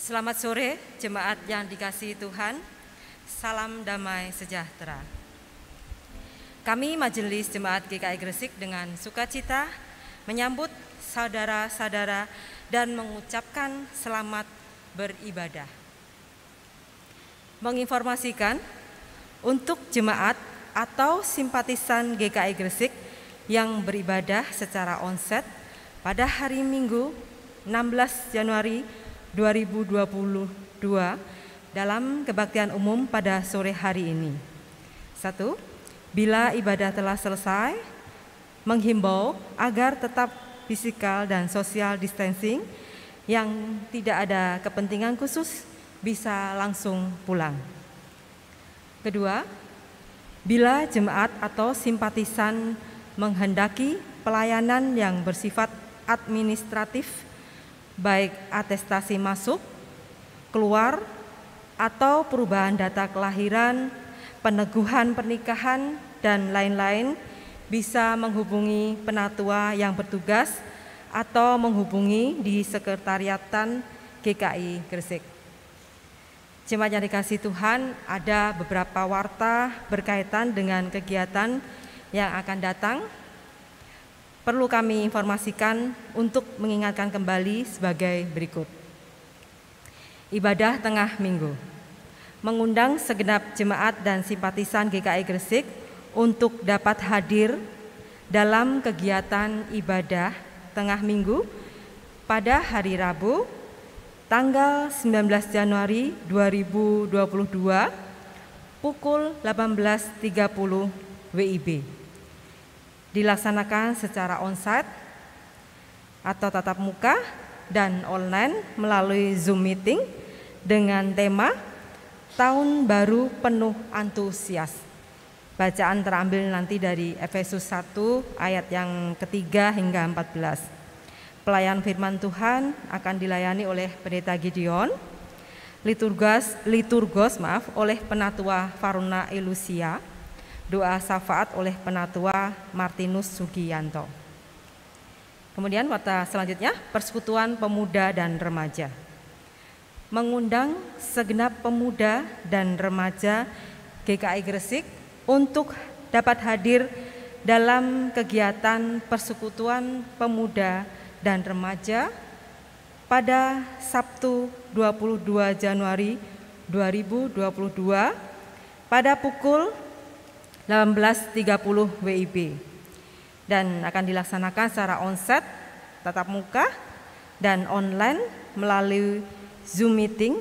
Selamat sore jemaat yang dikasihi Tuhan, salam damai sejahtera. Kami Majelis Jemaat GKI Gresik dengan sukacita menyambut saudara-saudara dan mengucapkan selamat beribadah. Menginformasikan untuk jemaat atau simpatisan GKI Gresik yang beribadah secara onset pada hari Minggu 16 Januari 2022 dalam kebaktian umum pada sore hari ini. 1. Bila ibadah telah selesai, menghimbau agar tetap physical dan social distancing, yang tidak ada kepentingan khusus bisa langsung pulang. Kedua, bila jemaat atau simpatisan menghendaki pelayanan yang bersifat administratif, baik atestasi masuk, keluar, atau perubahan data kelahiran, peneguhan pernikahan, dan lain-lain, bisa menghubungi penatua yang bertugas atau menghubungi di Sekretariatan GKI Gresik. Jemaat yang dikasihi Tuhan, ada beberapa warta berkaitan dengan kegiatan yang akan datang. Perlu kami informasikan untuk mengingatkan kembali sebagai berikut. Ibadah tengah minggu mengundang segenap jemaat dan simpatisan GKI Gresik untuk dapat hadir dalam kegiatan ibadah tengah minggu pada hari Rabu tanggal 19 Januari 2022 pukul 18.30 WIB. Dilaksanakan secara onsite atau tatap muka dan online melalui Zoom meeting dengan tema Tahun Baru Penuh Antusias. Bacaan terambil nanti dari Efesus 1 ayat yang ketiga hingga 14. Pelayan firman Tuhan akan dilayani oleh Pendeta Gideon, liturgos oleh Penatua Faruna Elusia, doa syafaat oleh Penatua Martinus Sugiyanto. Kemudian warta selanjutnya, Persekutuan Pemuda dan Remaja mengundang segenap pemuda dan remaja GKI Gresik untuk dapat hadir dalam kegiatan Persekutuan Pemuda dan Remaja pada Sabtu 22 Januari 2022 pada pukul 18.30 WIB dan akan dilaksanakan secara onsite, tatap muka, dan online melalui Zoom meeting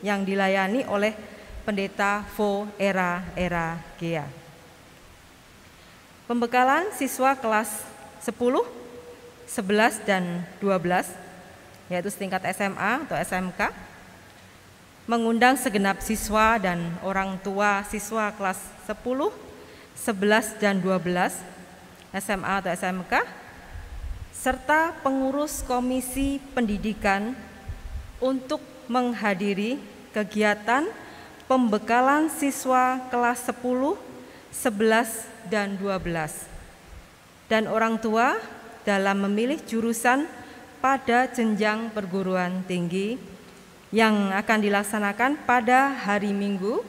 yang dilayani oleh Pendeta Vo Era Gea. Pembekalan siswa kelas 10, 11, dan 12, yaitu setingkat SMA atau SMK, mengundang segenap siswa dan orang tua siswa kelas 10, 11, dan 12, SMA atau SMK, serta pengurus komisi pendidikan untuk menghadiri kegiatan pembekalan siswa kelas 10, 11, dan 12, dan orang tua dalam memilih jurusan pada jenjang perguruan tinggi yang akan dilaksanakan pada hari Minggu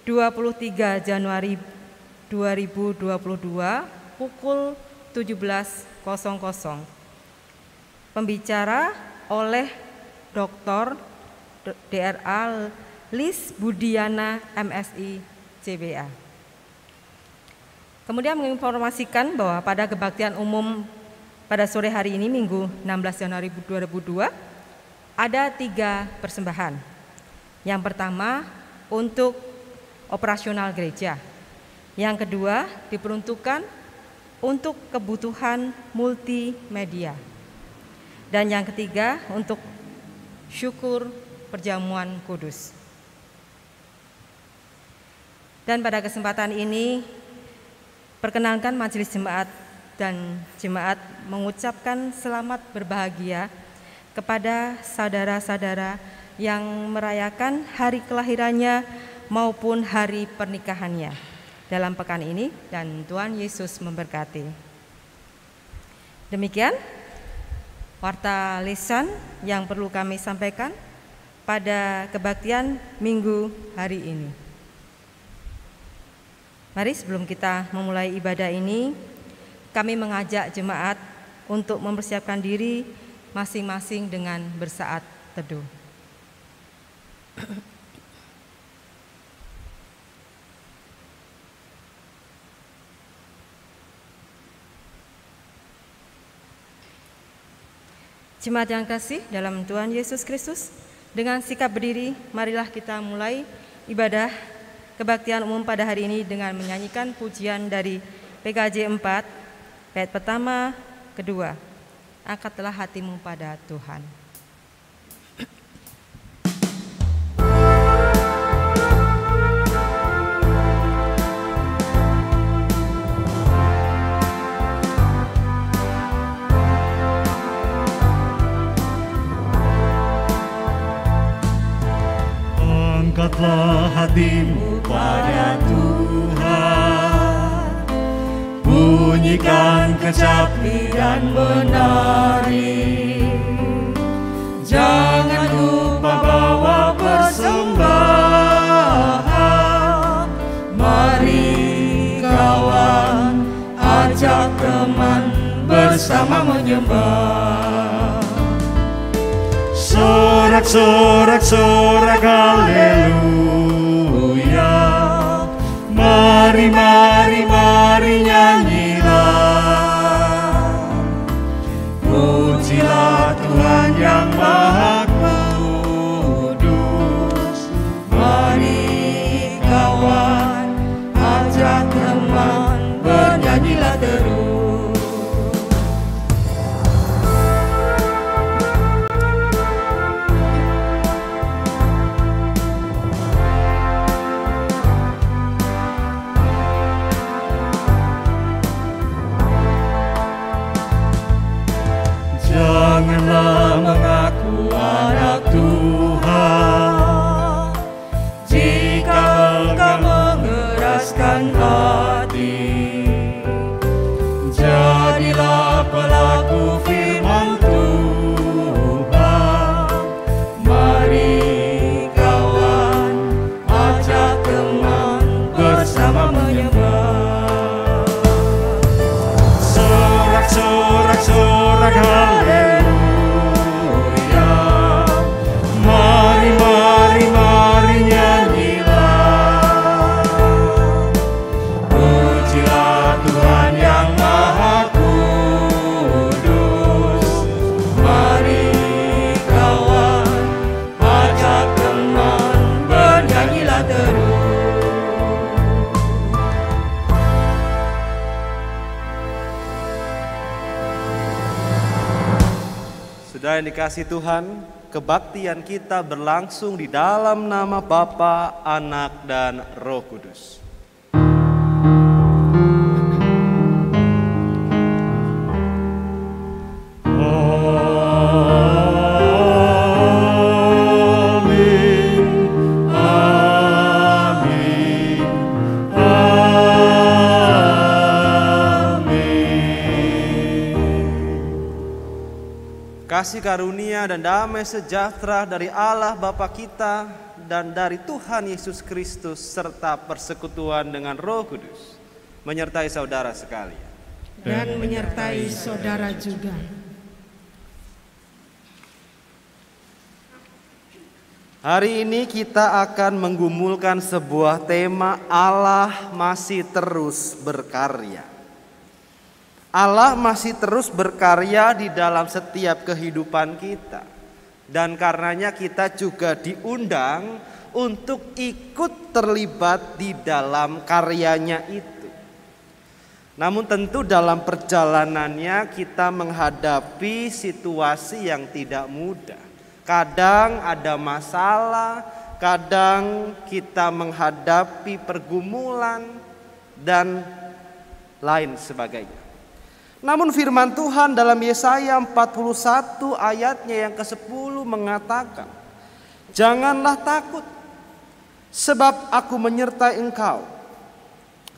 23 Januari 2022 pukul 17.00. Pembicara oleh Dr. DRA Lis Budiana MSI CBA. Kemudian menginformasikan bahwa pada kebaktian umum pada sore hari ini Minggu 16 Januari 2002 ada 3 persembahan. Yang pertama untuk operasional gereja. Yang kedua diperuntukkan untuk kebutuhan multimedia. Dan yang ketiga untuk syukur perjamuan kudus. Dan pada kesempatan ini perkenankan majelis jemaat dan jemaat mengucapkan selamat berbahagia kepada saudara-saudara yang merayakan hari kelahirannya maupun hari pernikahannya dalam pekan ini, dan Tuhan Yesus memberkati. Demikian warta lisan yang perlu kami sampaikan pada kebaktian Minggu hari ini. Mari sebelum kita memulai ibadah ini, kami mengajak jemaat untuk mempersiapkan diri masing-masing dengan bersaat teduh. Jemaat yang kasih dalam Tuhan Yesus Kristus, dengan sikap berdiri, marilah kita mulai ibadah kebaktian umum pada hari ini dengan menyanyikan pujian dari PKJ 4, bait pertama, kedua. Angkatlah hatimu pada Tuhan. Angkatlah hatimu pada Tuhan, bunyikan kecapi dan menari. Jangan lupa bawa persembahan. Mari kawan, ajak teman bersama menyembah. Sorak, sorak, haleluya. Mari, mari nyanyilah. Pujilah Tuhan yang Maha Kudus. Mari kawan, ajak teman, bernyanyilah terus. Saudara yang dikasihi Tuhan, kebaktian kita berlangsung di dalam nama Bapa, Anak, dan Roh Kudus. Kasih karunia dan damai sejahtera dari Allah Bapa kita dan dari Tuhan Yesus Kristus serta persekutuan dengan Roh Kudus menyertai saudara sekalian. Dan menyertai saudara juga. Hari ini kita akan menggumulkan sebuah tema, Allah masih terus berkarya. Allah masih terus berkarya di dalam setiap kehidupan kita. Dan karenanya kita juga diundang untuk ikut terlibat di dalam karyanya itu. Namun tentu dalam perjalanannya kita menghadapi situasi yang tidak mudah. Kadang ada masalah, kadang kita menghadapi pergumulan dan lain sebagainya. Namun firman Tuhan dalam Yesaya 41 ayatnya yang ke-10 mengatakan, janganlah takut, sebab aku menyertai engkau.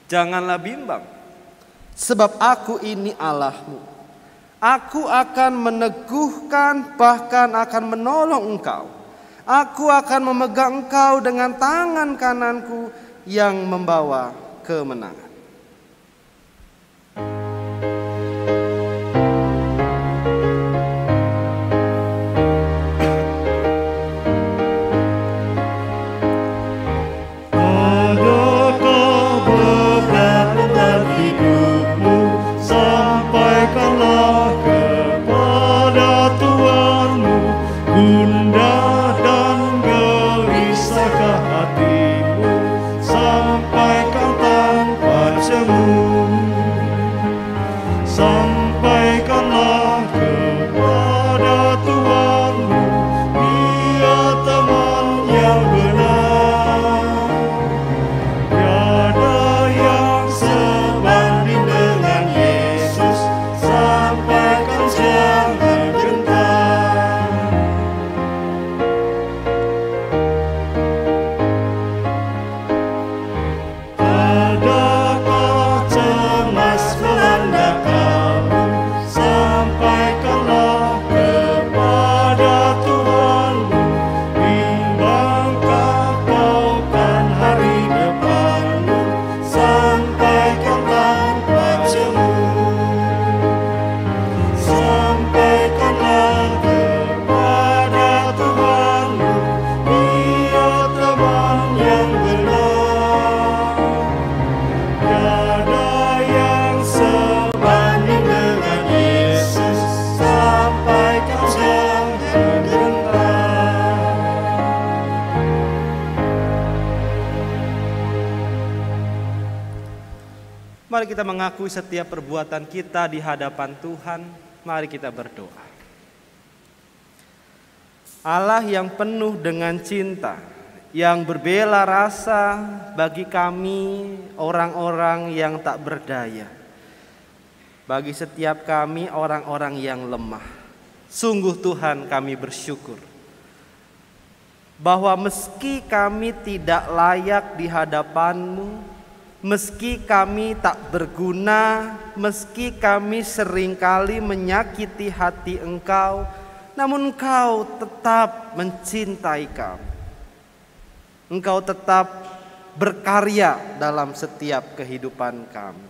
Janganlah bimbang, sebab aku ini Allahmu. Aku akan meneguhkan, bahkan akan menolong engkau. Aku akan memegang engkau dengan tangan kananku yang membawa kemenangan. Mari kita mengakui setiap perbuatan kita di hadapan Tuhan. Mari kita berdoa. Allah yang penuh dengan cinta, yang berbela rasa bagi kami orang-orang yang tak berdaya. Bagi setiap kami orang-orang yang lemah. Sungguh Tuhan kami bersyukur bahwa meski kami tidak layak di hadapan-Mu, meski kami tak berguna, meski kami seringkali menyakiti hati Engkau, namun Engkau tetap mencintai kami. Engkau tetap berkarya dalam setiap kehidupan kami.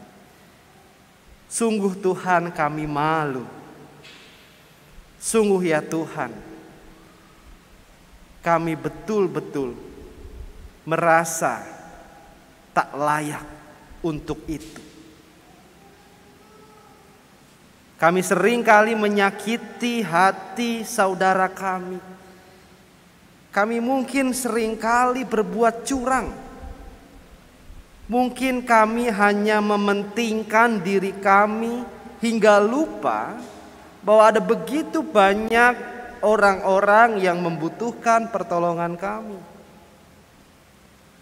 Sungguh Tuhan kami malu. Sungguh ya Tuhan, kami betul-betul merasa tak layak untuk itu. Kami seringkali menyakiti hati saudara kami. Kami mungkin seringkali berbuat curang. Mungkin kami hanya mementingkan diri kami hingga lupa bahwa ada begitu banyak orang-orang yang membutuhkan pertolongan kami.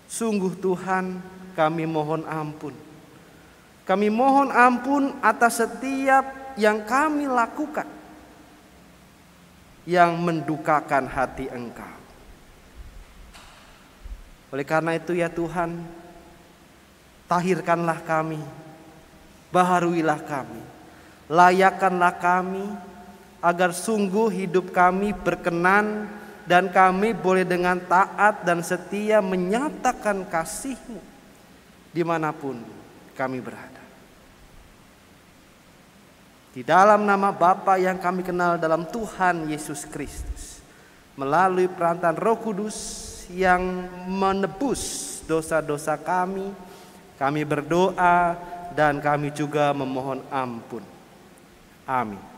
Sungguh Tuhan, kami mohon ampun. Kami mohon ampun atas setiap yang kami lakukan yang mendukakan hati Engkau. Oleh karena itu ya Tuhan, tahirkanlah kami, baharuilah kami, layakkanlah kami, agar sungguh hidup kami berkenan dan kami boleh dengan taat dan setia menyatakan kasih-Mu dimanapun kami berada. Di dalam nama Bapa yang kami kenal dalam Tuhan Yesus Kristus, melalui perantaraan Roh Kudus yang menebus dosa-dosa kami berdoa dan kami juga memohon ampun. Amin.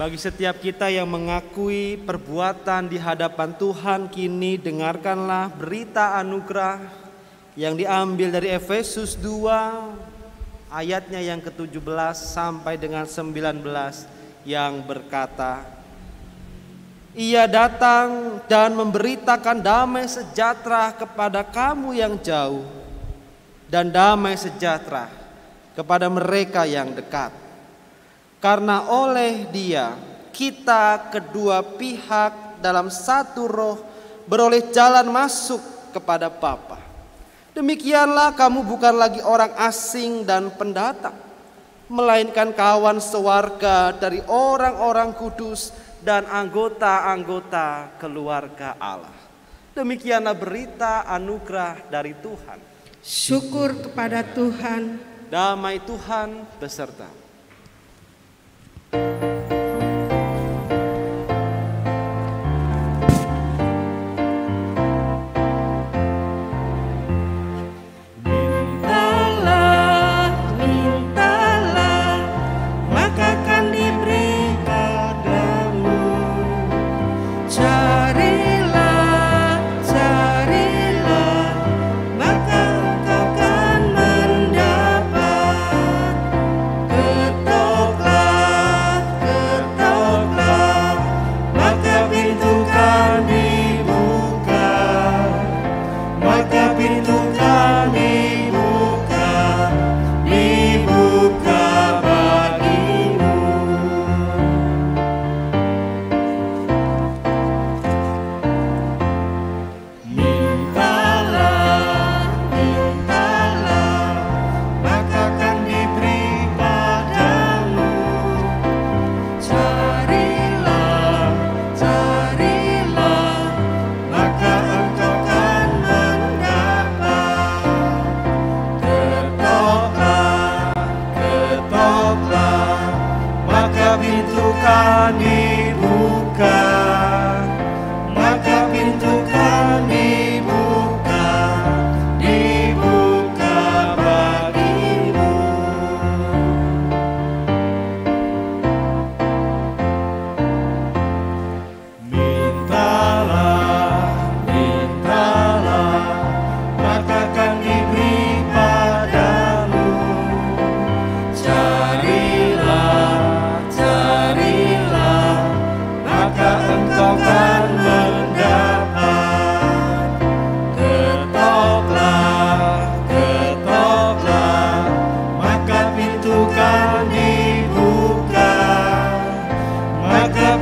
Bagi setiap kita yang mengakui perbuatan di hadapan Tuhan, kini dengarkanlah berita anugerah yang diambil dari Efesus 2 ayatnya yang ke-17 sampai dengan 19 yang berkata, Ia datang dan memberitakan damai sejahtera kepada kamu yang jauh dan damai sejahtera kepada mereka yang dekat. Karena oleh Dia kita kedua pihak dalam satu roh beroleh jalan masuk kepada Bapa. Demikianlah kamu bukan lagi orang asing dan pendatang, melainkan kawan sewarga dari orang-orang kudus dan anggota-anggota keluarga Allah. Demikianlah berita anugerah dari Tuhan. Syukur kepada Tuhan. Damai Tuhan besertamu.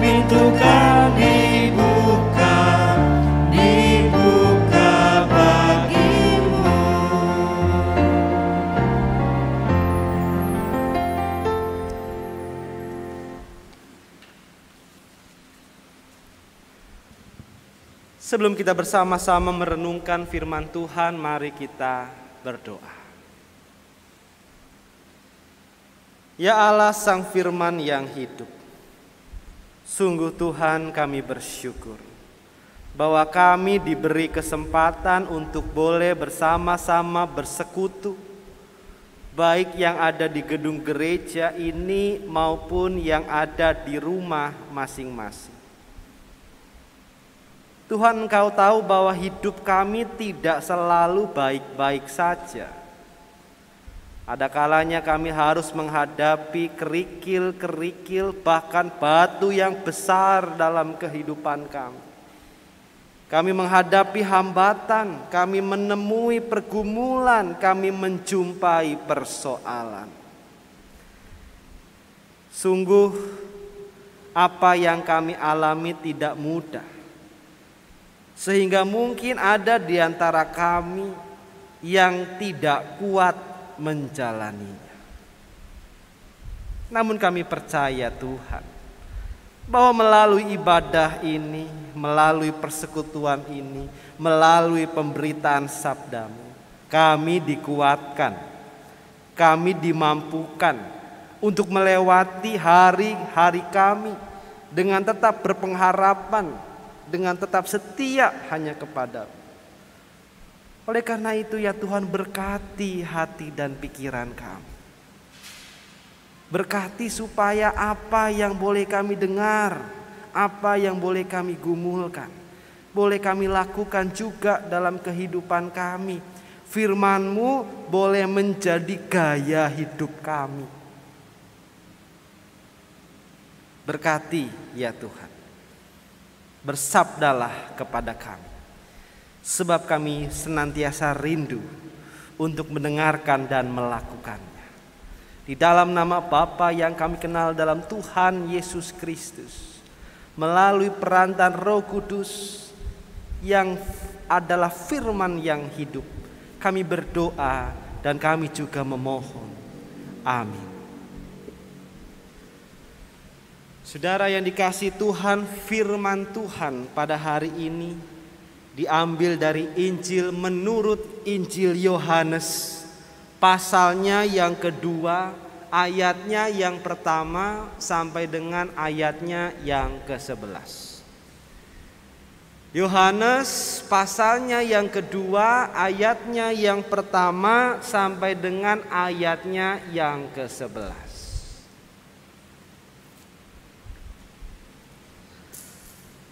pintu kan dibuka bagimu. Sebelum kita bersama-sama merenungkan firman Tuhan, mari kita berdoa. Ya Allah, Sang Firman yang hidup, sungguh Tuhan kami bersyukur bahwa kami diberi kesempatan untuk boleh bersama-sama bersekutu, baik yang ada di gedung gereja ini maupun yang ada di rumah masing-masing. Tuhan, Engkau tahu bahwa hidup kami tidak selalu baik-baik saja. Ada kalanya kami harus menghadapi kerikil-kerikil, bahkan batu yang besar dalam kehidupan kami. Kami menghadapi hambatan, kami menemui pergumulan, kami menjumpai persoalan. Sungguh apa yang kami alami tidak mudah. Sehingga mungkin ada di antara kami yang tidak kuat menjalaninya. Namun kami percaya Tuhan, bahwa melalui ibadah ini, melalui persekutuan ini, melalui pemberitaan sabda-Mu, kami dikuatkan, kami dimampukan untuk melewati hari-hari kami dengan tetap berpengharapan, dengan tetap setia hanya kepada-Mu. Oleh karena itu ya Tuhan, berkati hati dan pikiran kami. Berkati supaya apa yang boleh kami dengar, apa yang boleh kami gumulkan, boleh kami lakukan juga dalam kehidupan kami. Firman-Mu boleh menjadi gaya hidup kami. Berkati ya Tuhan. Bersabdalah kepada kami, sebab kami senantiasa rindu untuk mendengarkan dan melakukannya. Di dalam nama Bapa yang kami kenal dalam Tuhan Yesus Kristus, melalui perantaraan Roh Kudus yang adalah firman yang hidup, kami berdoa dan kami juga memohon. Amin. Saudara yang dikasihi Tuhan, firman Tuhan pada hari ini diambil dari Injil menurut Injil Yohanes, pasalnya yang kedua, ayatnya yang pertama sampai dengan ayatnya yang ke-11. Yohanes pasalnya yang kedua, ayatnya yang pertama sampai dengan ayatnya yang ke-11.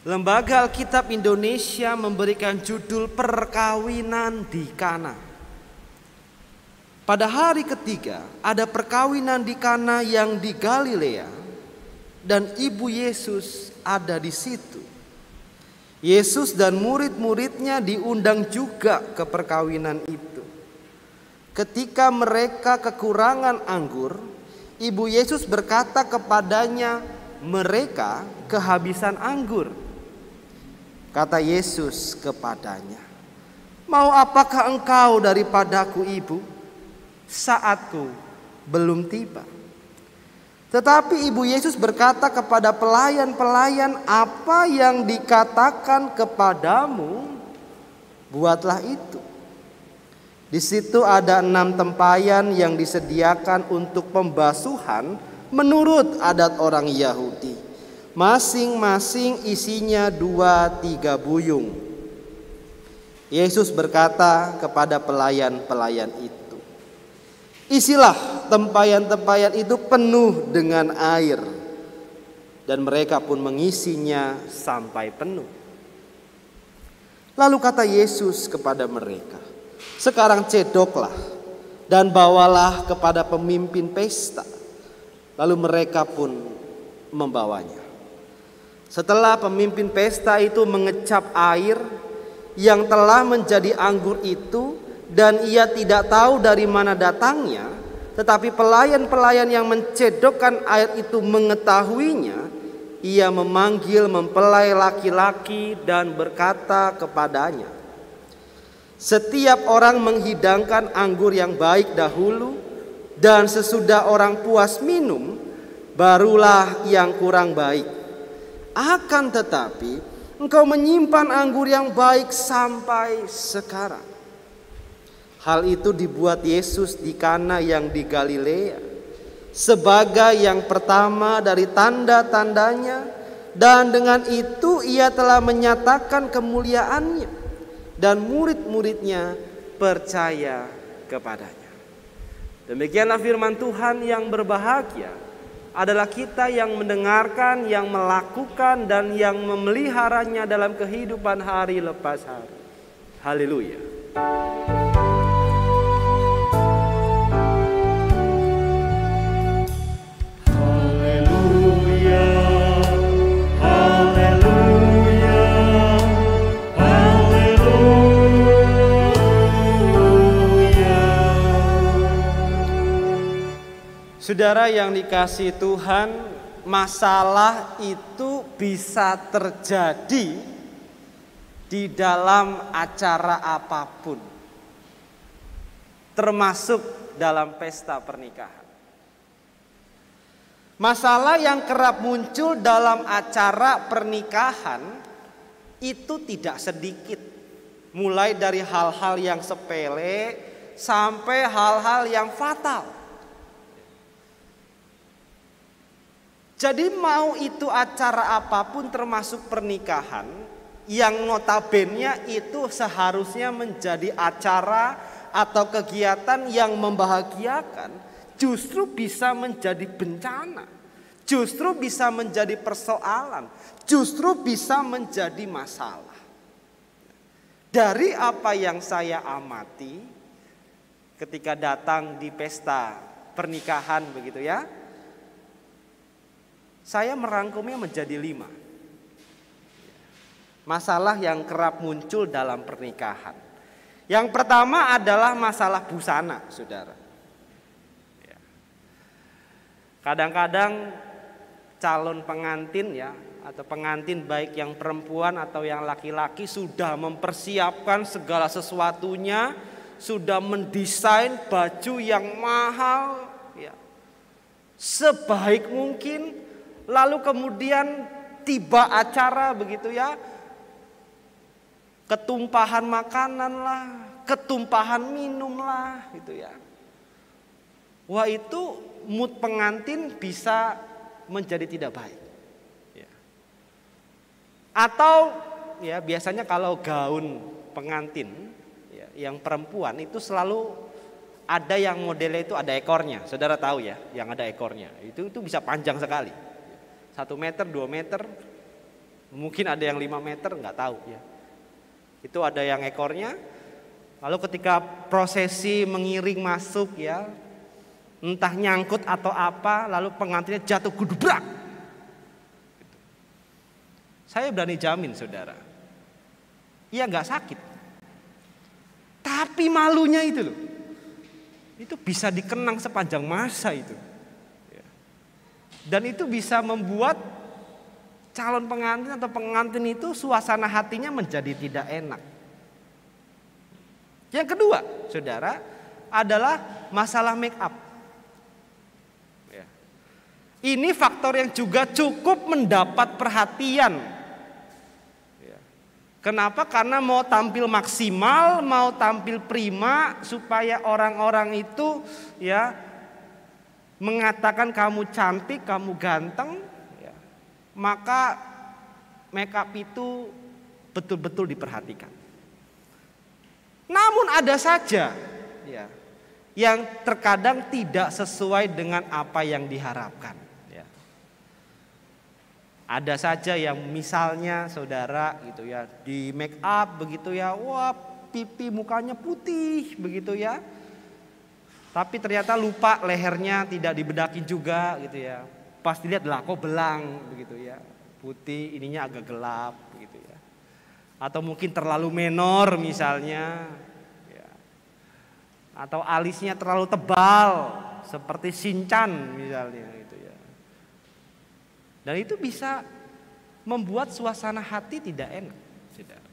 Lembaga Alkitab Indonesia memberikan judul Perkawinan di Kana. Pada hari ketiga ada perkawinan di Kana yang di Galilea, dan ibu Yesus ada di situ. Yesus dan murid-muridnya diundang juga ke perkawinan itu. Ketika mereka kekurangan anggur, ibu Yesus berkata kepadanya, mereka kehabisan anggur. Kata Yesus kepadanya, mau apakah engkau daripadaku, ibu? Saatku belum tiba. Tetapi ibu Yesus berkata kepada pelayan-pelayan, apa yang dikatakan kepadamu, buatlah itu. Di situ ada 6 tempayan yang disediakan untuk pembasuhan menurut adat orang Yahudi. Masing-masing isinya 2-3 buyung. Yesus berkata kepada pelayan-pelayan itu, isilah tempayan-tempayan itu penuh dengan air. Dan mereka pun mengisinya sampai penuh. Lalu kata Yesus kepada mereka, sekarang cedoklah dan bawalah kepada pemimpin pesta. Lalu mereka pun membawanya. Setelah pemimpin pesta itu mengecap air yang telah menjadi anggur itu, dan ia tidak tahu dari mana datangnya, tetapi pelayan-pelayan yang mencedokkan air itu mengetahuinya, ia memanggil mempelai laki-laki dan berkata kepadanya, "Setiap orang menghidangkan anggur yang baik dahulu, dan sesudah orang puas minum, barulah yang kurang baik. Akan tetapi engkau menyimpan anggur yang baik sampai sekarang." Hal itu dibuat Yesus di Kana yang di Galilea sebagai yang pertama dari tanda-tandanya, dan dengan itu ia telah menyatakan kemuliaannya, dan murid-muridnya percaya kepadanya. Demikianlah firman Tuhan. Yang berbahagia adalah kita yang mendengarkan, yang melakukan, dan yang memeliharanya dalam kehidupan hari lepas hari. Haleluya. Saudara yang dikasihi Tuhan, masalah itu bisa terjadi di dalam acara apapun, termasuk dalam pesta pernikahan. Masalah yang kerap muncul dalam acara pernikahan itu tidak sedikit, mulai dari hal-hal yang sepele sampai hal-hal yang fatal. Jadi mau itu acara apapun termasuk pernikahan, yang notabene itu seharusnya menjadi acara atau kegiatan yang membahagiakan, justru bisa menjadi bencana, justru bisa menjadi persoalan, justru bisa menjadi masalah. Dari apa yang saya amati ketika datang di pesta pernikahan begitu ya, saya merangkumnya menjadi 5 masalah yang kerap muncul dalam pernikahan. Yang pertama adalah masalah busana, saudara. Kadang-kadang calon pengantin ya, atau pengantin baik yang perempuan atau yang laki-laki sudah mempersiapkan segala sesuatunya, sudah mendesain baju yang mahal ya, sebaik mungkin. Lalu kemudian tiba acara begitu ya, ketumpahan makanan lah, ketumpahan minum lah gitu ya. Wah, itu mood pengantin bisa menjadi tidak baik ya. Atau ya biasanya kalau gaun pengantin ya, yang perempuan itu selalu ada yang modelnya itu ada ekornya. Saudara tahu ya, yang ada ekornya itu bisa panjang sekali, 1 meter, 2 meter, mungkin ada yang 5 meter, nggak tahu ya. Itu ada yang ekornya. Lalu ketika prosesi mengiring masuk ya, entah nyangkut atau apa, lalu pengantinnya jatuh gudubrak. Saya berani jamin saudara, ia nggak sakit, tapi malunya itu loh, itu bisa dikenang sepanjang masa itu. Dan itu bisa membuat calon pengantin atau pengantin itu suasana hatinya menjadi tidak enak. Yang kedua, saudara, adalah masalah make up. Ini faktor yang juga cukup mendapat perhatian. Kenapa? Karena mau tampil maksimal, mau tampil prima, supaya orang-orang itu ya mengatakan kamu cantik, kamu ganteng, ya, maka make up itu betul-betul diperhatikan. Namun ada saja ya, yang terkadang tidak sesuai dengan apa yang diharapkan. Ya. Ada saja yang misalnya saudara gitu ya, di make up begitu ya, wah pipi mukanya putih begitu ya. Tapi ternyata lupa lehernya tidak dibedakin juga gitu ya. Pas dilihat lah kok belang begitu ya. Putih, ininya agak gelap begitu ya. Atau mungkin terlalu menor misalnya ya. Atau alisnya terlalu tebal seperti Shinchan misalnya gitu ya. Dan itu bisa membuat suasana hati tidak enak, saudara.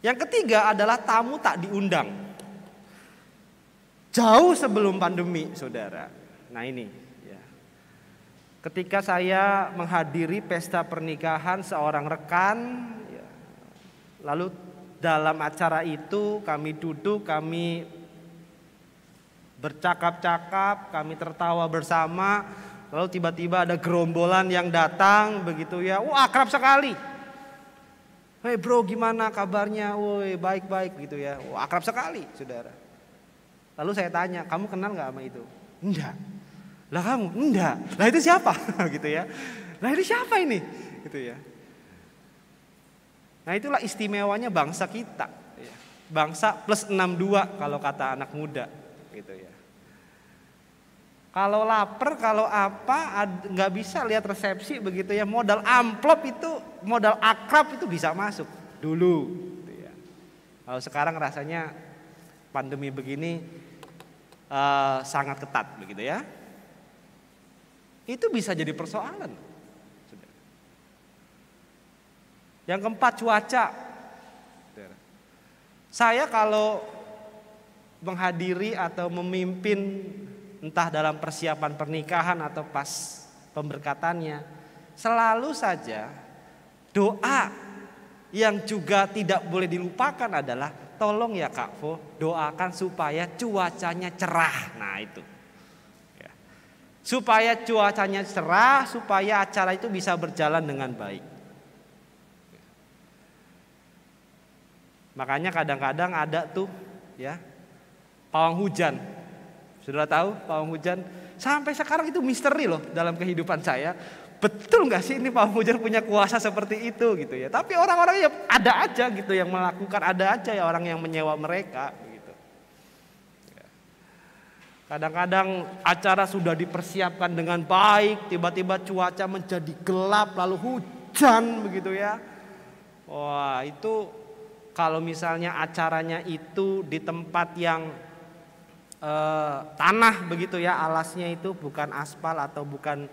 Yang ketiga adalah tamu tak diundang. Jauh sebelum pandemi, saudara. Nah ini, ya. Ketika saya menghadiri pesta pernikahan seorang rekan, ya, lalu dalam acara itu kami duduk, kami bercakap-cakap, kami tertawa bersama. Lalu tiba-tiba ada gerombolan yang datang begitu ya. Wah, akrab sekali. Hei bro, gimana kabarnya? Woi, baik-baik gitu ya. Wah, akrab sekali, saudara. Lalu saya tanya, kamu kenal gak sama itu? Enggak. Lah kamu? Enggak. Lah itu siapa? gitu ya. Lah itu siapa ini? Gitu ya. Nah itulah istimewanya bangsa kita, ya. Bangsa plus 62 kalau kata anak muda, gitu ya. Kalau lapar, kalau apa, nggak bisa lihat resepsi begitu ya. Modal amplop itu, modal akrab itu bisa masuk dulu. Gitu ya. Kalau sekarang rasanya pandemi begini sangat ketat begitu ya. Itu bisa jadi persoalan. Yang keempat, cuaca. Saya kalau menghadiri atau memimpin entah dalam persiapan pernikahan atau pas pemberkatannya, selalu saja doa yang juga tidak boleh dilupakan adalah tolong ya Kak Fo, doakan supaya cuacanya cerah. Nah itu ya. Supaya cuacanya cerah, supaya acara itu bisa berjalan dengan baik. Makanya kadang-kadang ada tuh ya pawang hujan. Sudah tahu pawang hujan? Sampai sekarang itu misteri loh dalam kehidupan saya. Betul nggak sih ini pawang hujan punya kuasa seperti itu gitu ya? Tapi orang-orang ya ada aja gitu yang melakukan, ada aja ya orang yang menyewa mereka gitu. Kadang-kadang acara sudah dipersiapkan dengan baik, tiba-tiba cuaca menjadi gelap lalu hujan begitu ya. Wah itu kalau misalnya acaranya itu di tempat yang tanah begitu ya, alasnya itu bukan aspal atau bukan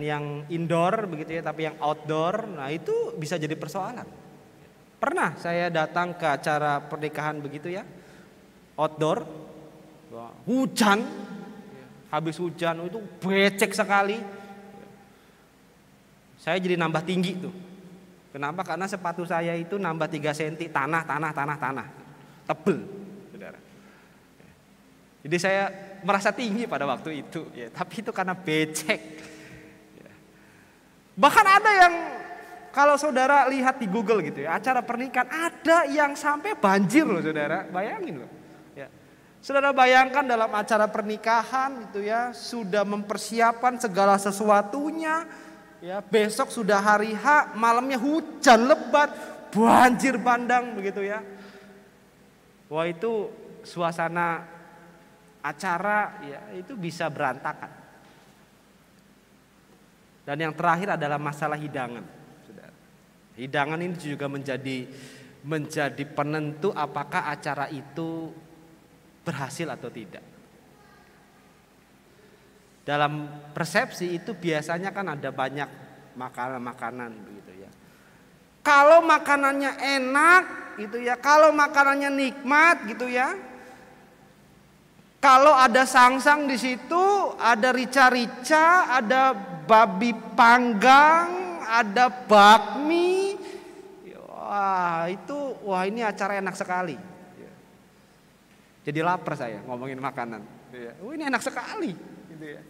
yang indoor begitu ya, tapi yang outdoor, nah itu bisa jadi persoalan. Pernah saya datang ke acara pernikahan begitu ya, outdoor, hujan, habis hujan itu becek sekali, saya jadi nambah tinggi tuh. Kenapa? Karena sepatu saya itu nambah 3 cm tanah, tebel, saudara. Jadi saya merasa tinggi pada waktu itu, ya, tapi itu karena becek. Ya. Bahkan ada yang kalau saudara lihat di Google gitu ya, acara pernikahan ada yang sampai banjir loh, saudara. Bayangin loh. Ya. Saudara bayangkan dalam acara pernikahan gitu ya, sudah mempersiapkan segala sesuatunya. Ya, besok sudah hari H, malamnya hujan lebat, banjir bandang begitu ya. Wah itu suasana acara ya itu bisa berantakan. Dan yang terakhir adalah masalah hidangan. Hidangan ini juga menjadi penentu apakah acara itu berhasil atau tidak. Dalam persepsi itu biasanya kan ada banyak makanan-makanan begitu ya. Kalau makanannya enak gitu ya, kalau makanannya nikmat gitu ya. Kalau ada sangsang di situ, ada rica-rica, ada babi panggang, ada bakmi. Wah, ini acara enak sekali. Jadi lapar saya ngomongin makanan. Ini enak sekali gitu ya.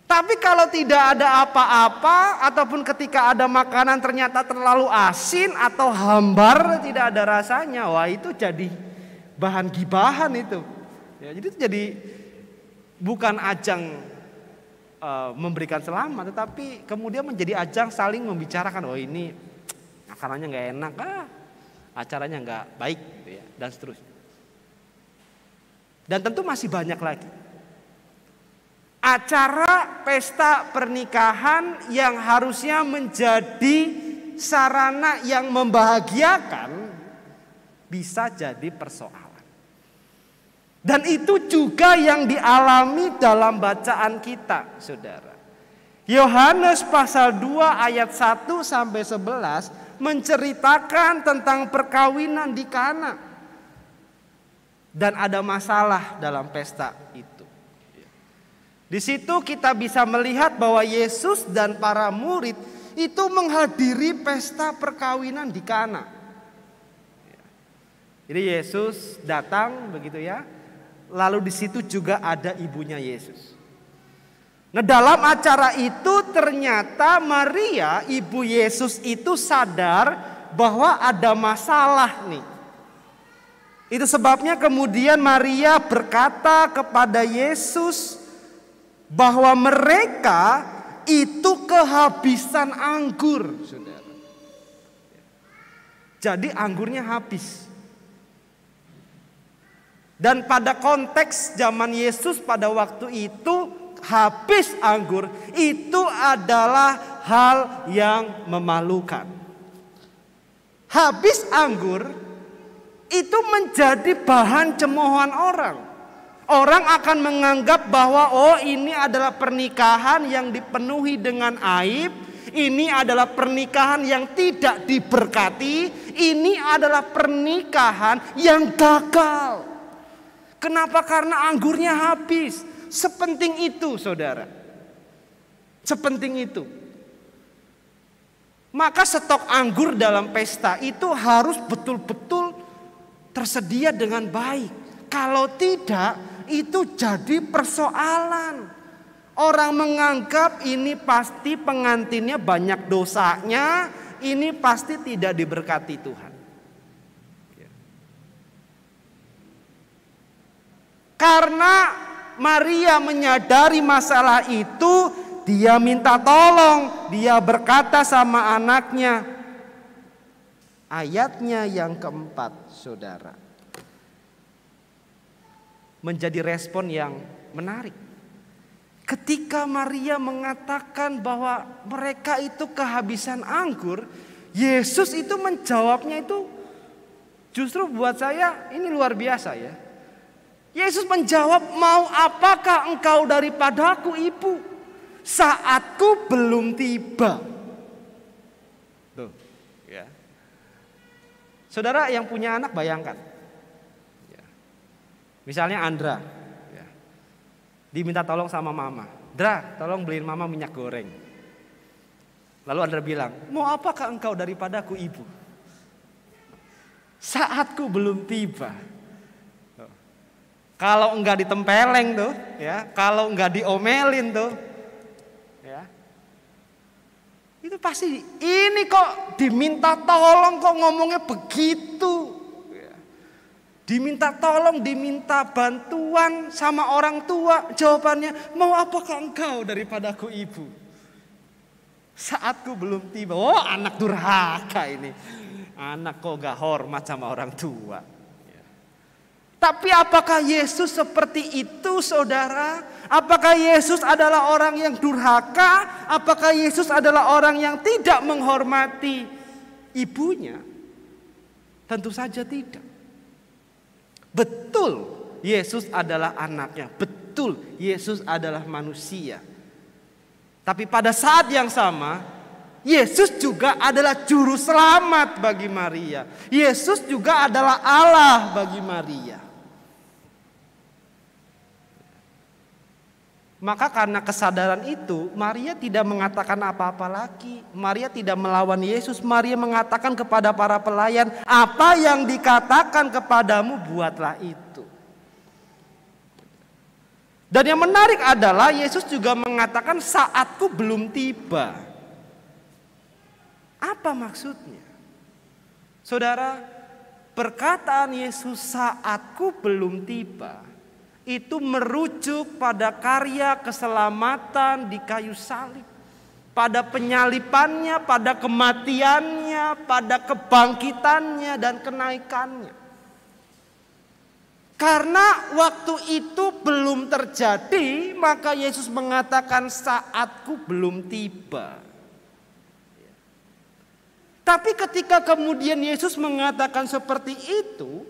Tapi kalau tidak ada apa-apa ataupun ketika ada makanan ternyata terlalu asin atau hambar tidak ada rasanya, wah itu jadi bahan gibahan itu. Ya, jadi itu jadi bukan ajang memberikan selamat, tetapi kemudian menjadi ajang saling membicarakan, oh ini makanannya nggak enak, acaranya nggak baik, gitu ya, dan seterusnya. Dan tentu masih banyak lagi. Acara pesta pernikahan yang harusnya menjadi sarana yang membahagiakan bisa jadi persoalan. Dan itu juga yang dialami dalam bacaan kita, saudara. Yohanes pasal 2 ayat 1 sampai 11 menceritakan tentang perkawinan di Kana. Dan ada masalah dalam pesta itu. Di situ kita bisa melihat bahwa Yesus dan para murid itu menghadiri pesta perkawinan di Kana. Jadi Yesus datang begitu ya. Lalu di situ juga ada ibunya Yesus. Nah, dalam acara itu ternyata Maria, ibu Yesus itu sadar bahwa ada masalah nih. Itu sebabnya kemudian Maria berkata kepada Yesus bahwa mereka itu kehabisan anggur, saudara. Jadi anggurnya habis. Dan pada konteks zaman Yesus pada waktu itu, habis anggur itu adalah hal yang memalukan. Habis anggur itu menjadi bahan cemoohan orang. Orang akan menganggap bahwa oh ini adalah pernikahan yang dipenuhi dengan aib. Ini adalah pernikahan yang tidak diberkati. Ini adalah pernikahan yang gagal. Kenapa? Karena anggurnya habis. Sepenting itu, saudara. Sepenting itu. Maka stok anggur dalam pesta itu harus betul-betul tersedia dengan baik. Kalau tidak, itu jadi persoalan. Orang menganggap ini pasti pengantinnya banyak dosanya. Ini pasti tidak diberkati Tuhan. Karena Maria menyadari masalah itu, dia minta tolong. Dia berkata sama anaknya. Ayatnya yang keempat, saudara, menjadi respon yang menarik. Ketika Maria mengatakan bahwa mereka itu kehabisan anggur, Yesus itu menjawabnya itu justru buat saya ini luar biasa ya. Yesus menjawab, mau apakah engkau daripadaku ibu? Saatku belum tiba. Tuh, ya. Saudara yang punya anak bayangkan. Ya. Misalnya Andra. Ya. Diminta tolong sama mama. Dra, tolong beliin mama minyak goreng. Lalu Andra bilang, mau apakah engkau daripadaku ibu? Saatku belum tiba. Kalau enggak ditempeleng tuh, ya, kalau enggak diomelin tuh, ya, itu pasti ini kok diminta tolong kok ngomongnya begitu, ya. Diminta tolong, diminta bantuan sama orang tua, jawabannya mau apakah engkau daripadaku ibu? Saatku belum tiba. Oh, anak durhaka ini, anak kok gak hormat sama orang tua. Tapi apakah Yesus seperti itu, saudara? Apakah Yesus adalah orang yang durhaka? Apakah Yesus adalah orang yang tidak menghormati ibunya? Tentu saja tidak. Betul, Yesus adalah anaknya. Betul, Yesus adalah manusia. Tapi pada saat yang sama, Yesus juga adalah juru selamat bagi Maria. Yesus juga adalah Allah bagi Maria. Maka karena kesadaran itu, Maria tidak mengatakan apa-apa lagi. Maria tidak melawan Yesus. Maria mengatakan kepada para pelayan, apa yang dikatakan kepadamu buatlah itu. Dan yang menarik adalah Yesus juga mengatakan saatku belum tiba. Apa maksudnya? Saudara, perkataan Yesus saatku belum tiba itu merujuk pada karya keselamatan di kayu salib. Pada penyalipannya, pada kematiannya, pada kebangkitannya dan kenaikannya. Karena waktu itu belum terjadi, maka Yesus mengatakan saatku belum tiba. Tapi ketika kemudian Yesus mengatakan seperti itu,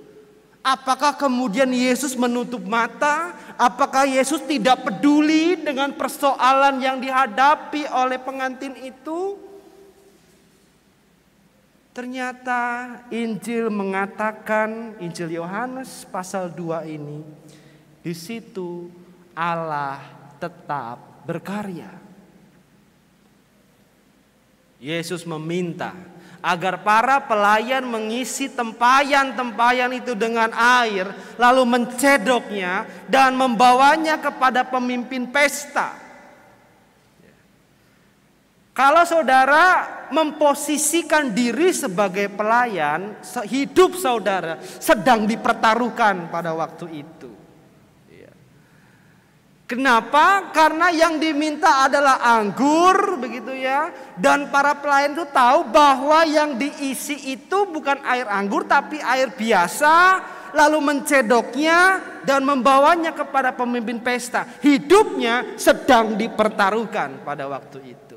Apakah kemudian Yesus menutup mata? Apakah Yesus tidak peduli dengan persoalan yang dihadapi oleh pengantin itu? Ternyata Injil mengatakan, Injil Yohanes pasal 2 ini, di situ Allah tetap berkarya. Yesus meminta agar para pelayan mengisi tempayan-tempayan itu dengan air, lalu mencedoknya dan membawanya kepada pemimpin pesta. Kalau saudara memposisikan diri sebagai pelayan, hidup saudara sedang dipertaruhkan pada waktu itu. Kenapa? Karena yang diminta adalah anggur, begitu ya. Dan para pelayan itu tahu bahwa yang diisi itu bukan air anggur tapi air biasa, lalu mencedoknya dan membawanya kepada pemimpin pesta. Hidupnya sedang dipertaruhkan pada waktu itu.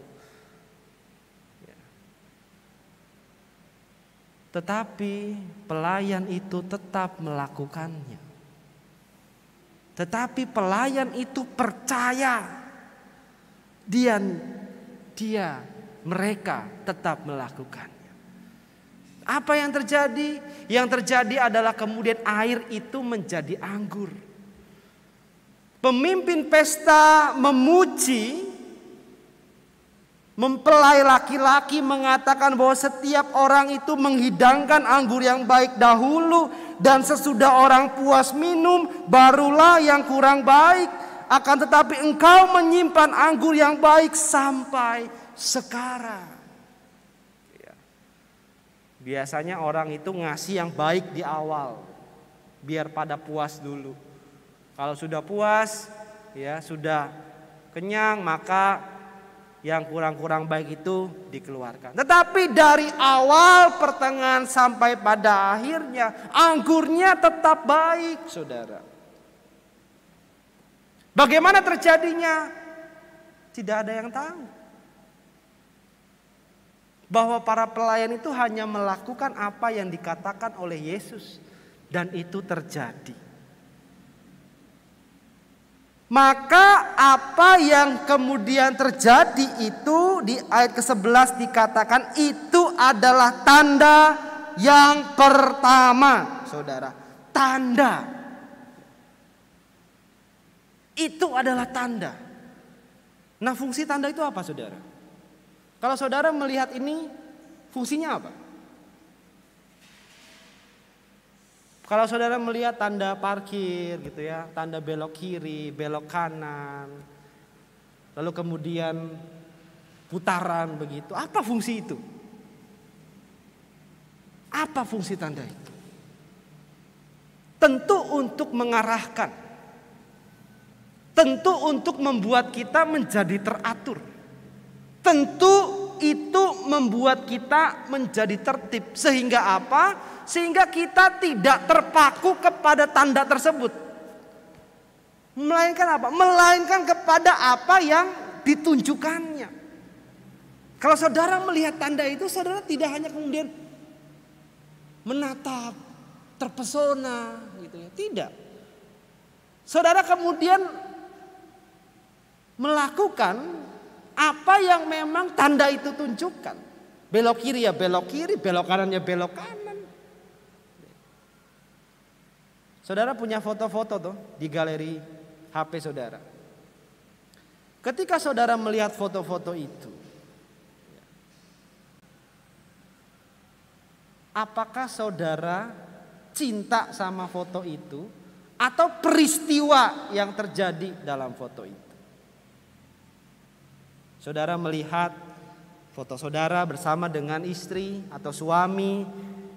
Tetapi pelayan itu tetap melakukannya. Tetapi pelayan itu percaya. Mereka tetap melakukannya. Apa yang terjadi? Yang terjadi adalah kemudian air itu menjadi anggur. Pemimpin pesta memuji, mempelai laki-laki mengatakan bahwa setiap orang itu menghidangkan anggur yang baik dahulu, dan sesudah orang puas minum barulah yang kurang baik. Akan tetapi engkau menyimpan anggur yang baik sampai sekarang. Biasanya orang itu ngasih yang baik di awal, biar pada puas dulu. Kalau sudah puas, ya sudah kenyang, maka yang kurang-kurang baik itu dikeluarkan. Tetapi dari awal, pertengahan sampai pada akhirnya, anggurnya tetap baik, saudara. Bagaimana terjadinya? Tidak ada yang tahu. Bahwa para pelayan itu hanya melakukan apa yang dikatakan oleh Yesus, dan itu terjadi. Maka apa yang kemudian terjadi itu di ayat ke-11 dikatakan itu adalah tanda yang pertama, saudara. Tanda. Itu adalah tanda. Nah, fungsi tanda itu apa, saudara? Kalau saudara melihat ini, fungsinya apa? Kalau saudara melihat tanda parkir gitu ya, tanda belok kiri, belok kanan, lalu kemudian putaran begitu, apa fungsi itu? Apa fungsi tanda itu? Tentu untuk mengarahkan, tentu untuk membuat kita menjadi teratur, tentu itu membuat kita menjadi tertib. Sehingga apa? Sehingga kita tidak terpaku kepada tanda tersebut. Melainkan apa? Melainkan kepada apa yang ditunjukkannya. Kalau saudara melihat tanda itu, saudara tidak hanya kemudian menatap, terpesona gitu ya. Tidak. Saudara kemudian melakukan apa yang memang tanda itu tunjukkan. Belok kiri ya belok kiri, belok kanan ya belok kanan. Saudara punya foto-foto tuh di galeri HP saudara. Ketika saudara melihat foto-foto itu, apakah saudara cinta sama foto itu atau peristiwa yang terjadi dalam foto itu? Saudara melihat foto saudara bersama dengan istri atau suami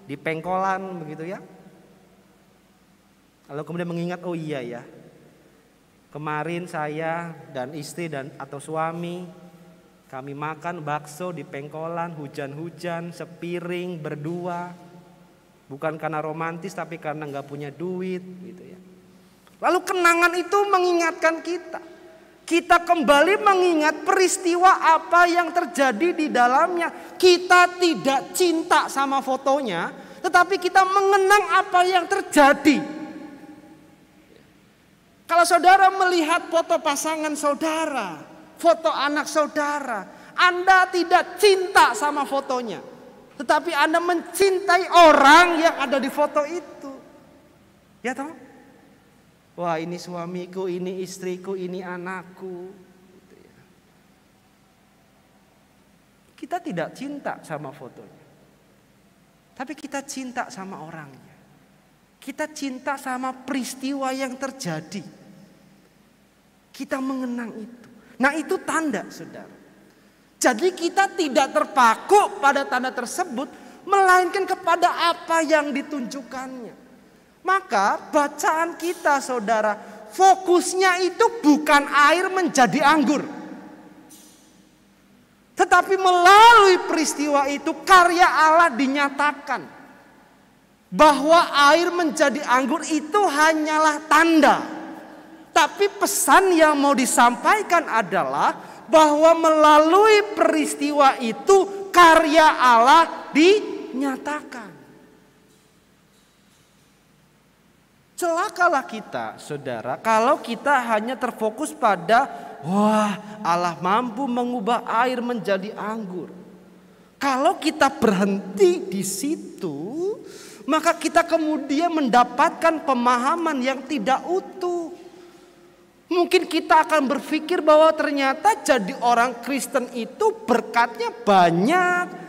di pengkolan begitu ya. Lalu kemudian mengingat, oh iya ya, kemarin saya dan istri dan atau suami kami makan bakso di pengkolan, hujan-hujan, sepiring berdua. Bukan karena romantis tapi karena gak punya duit gitu ya. Lalu kenangan itu mengingatkan kita. Kita kembali mengingat peristiwa apa yang terjadi di dalamnya. Kita tidak cinta sama fotonya, tetapi kita mengenang apa yang terjadi. Kalau saudara melihat foto pasangan saudara, foto anak saudara, Anda tidak cinta sama fotonya, tetapi Anda mencintai orang yang ada di foto itu. Ya toh? Wah, ini suamiku, ini istriku, ini anakku. Kita tidak cinta sama fotonya, tapi kita cinta sama orangnya. Kita cinta sama peristiwa yang terjadi. Kita mengenang itu. Nah, itu tanda, saudara. Jadi kita tidak terpaku pada tanda tersebut, melainkan kepada apa yang ditunjukkannya. Maka bacaan kita, saudara, fokusnya itu bukan air menjadi anggur. Tetapi melalui peristiwa itu karya Allah dinyatakan. Bahwa air menjadi anggur itu hanyalah tanda. Tapi pesan yang mau disampaikan adalah bahwa melalui peristiwa itu karya Allah dinyatakan. Celakalah kita, saudara, kalau kita hanya terfokus pada wah, Allah mampu mengubah air menjadi anggur. Kalau kita berhenti di situ, maka kita kemudian mendapatkan pemahaman yang tidak utuh. Mungkin kita akan berpikir bahwa ternyata jadi orang Kristen itu berkatnya banyak.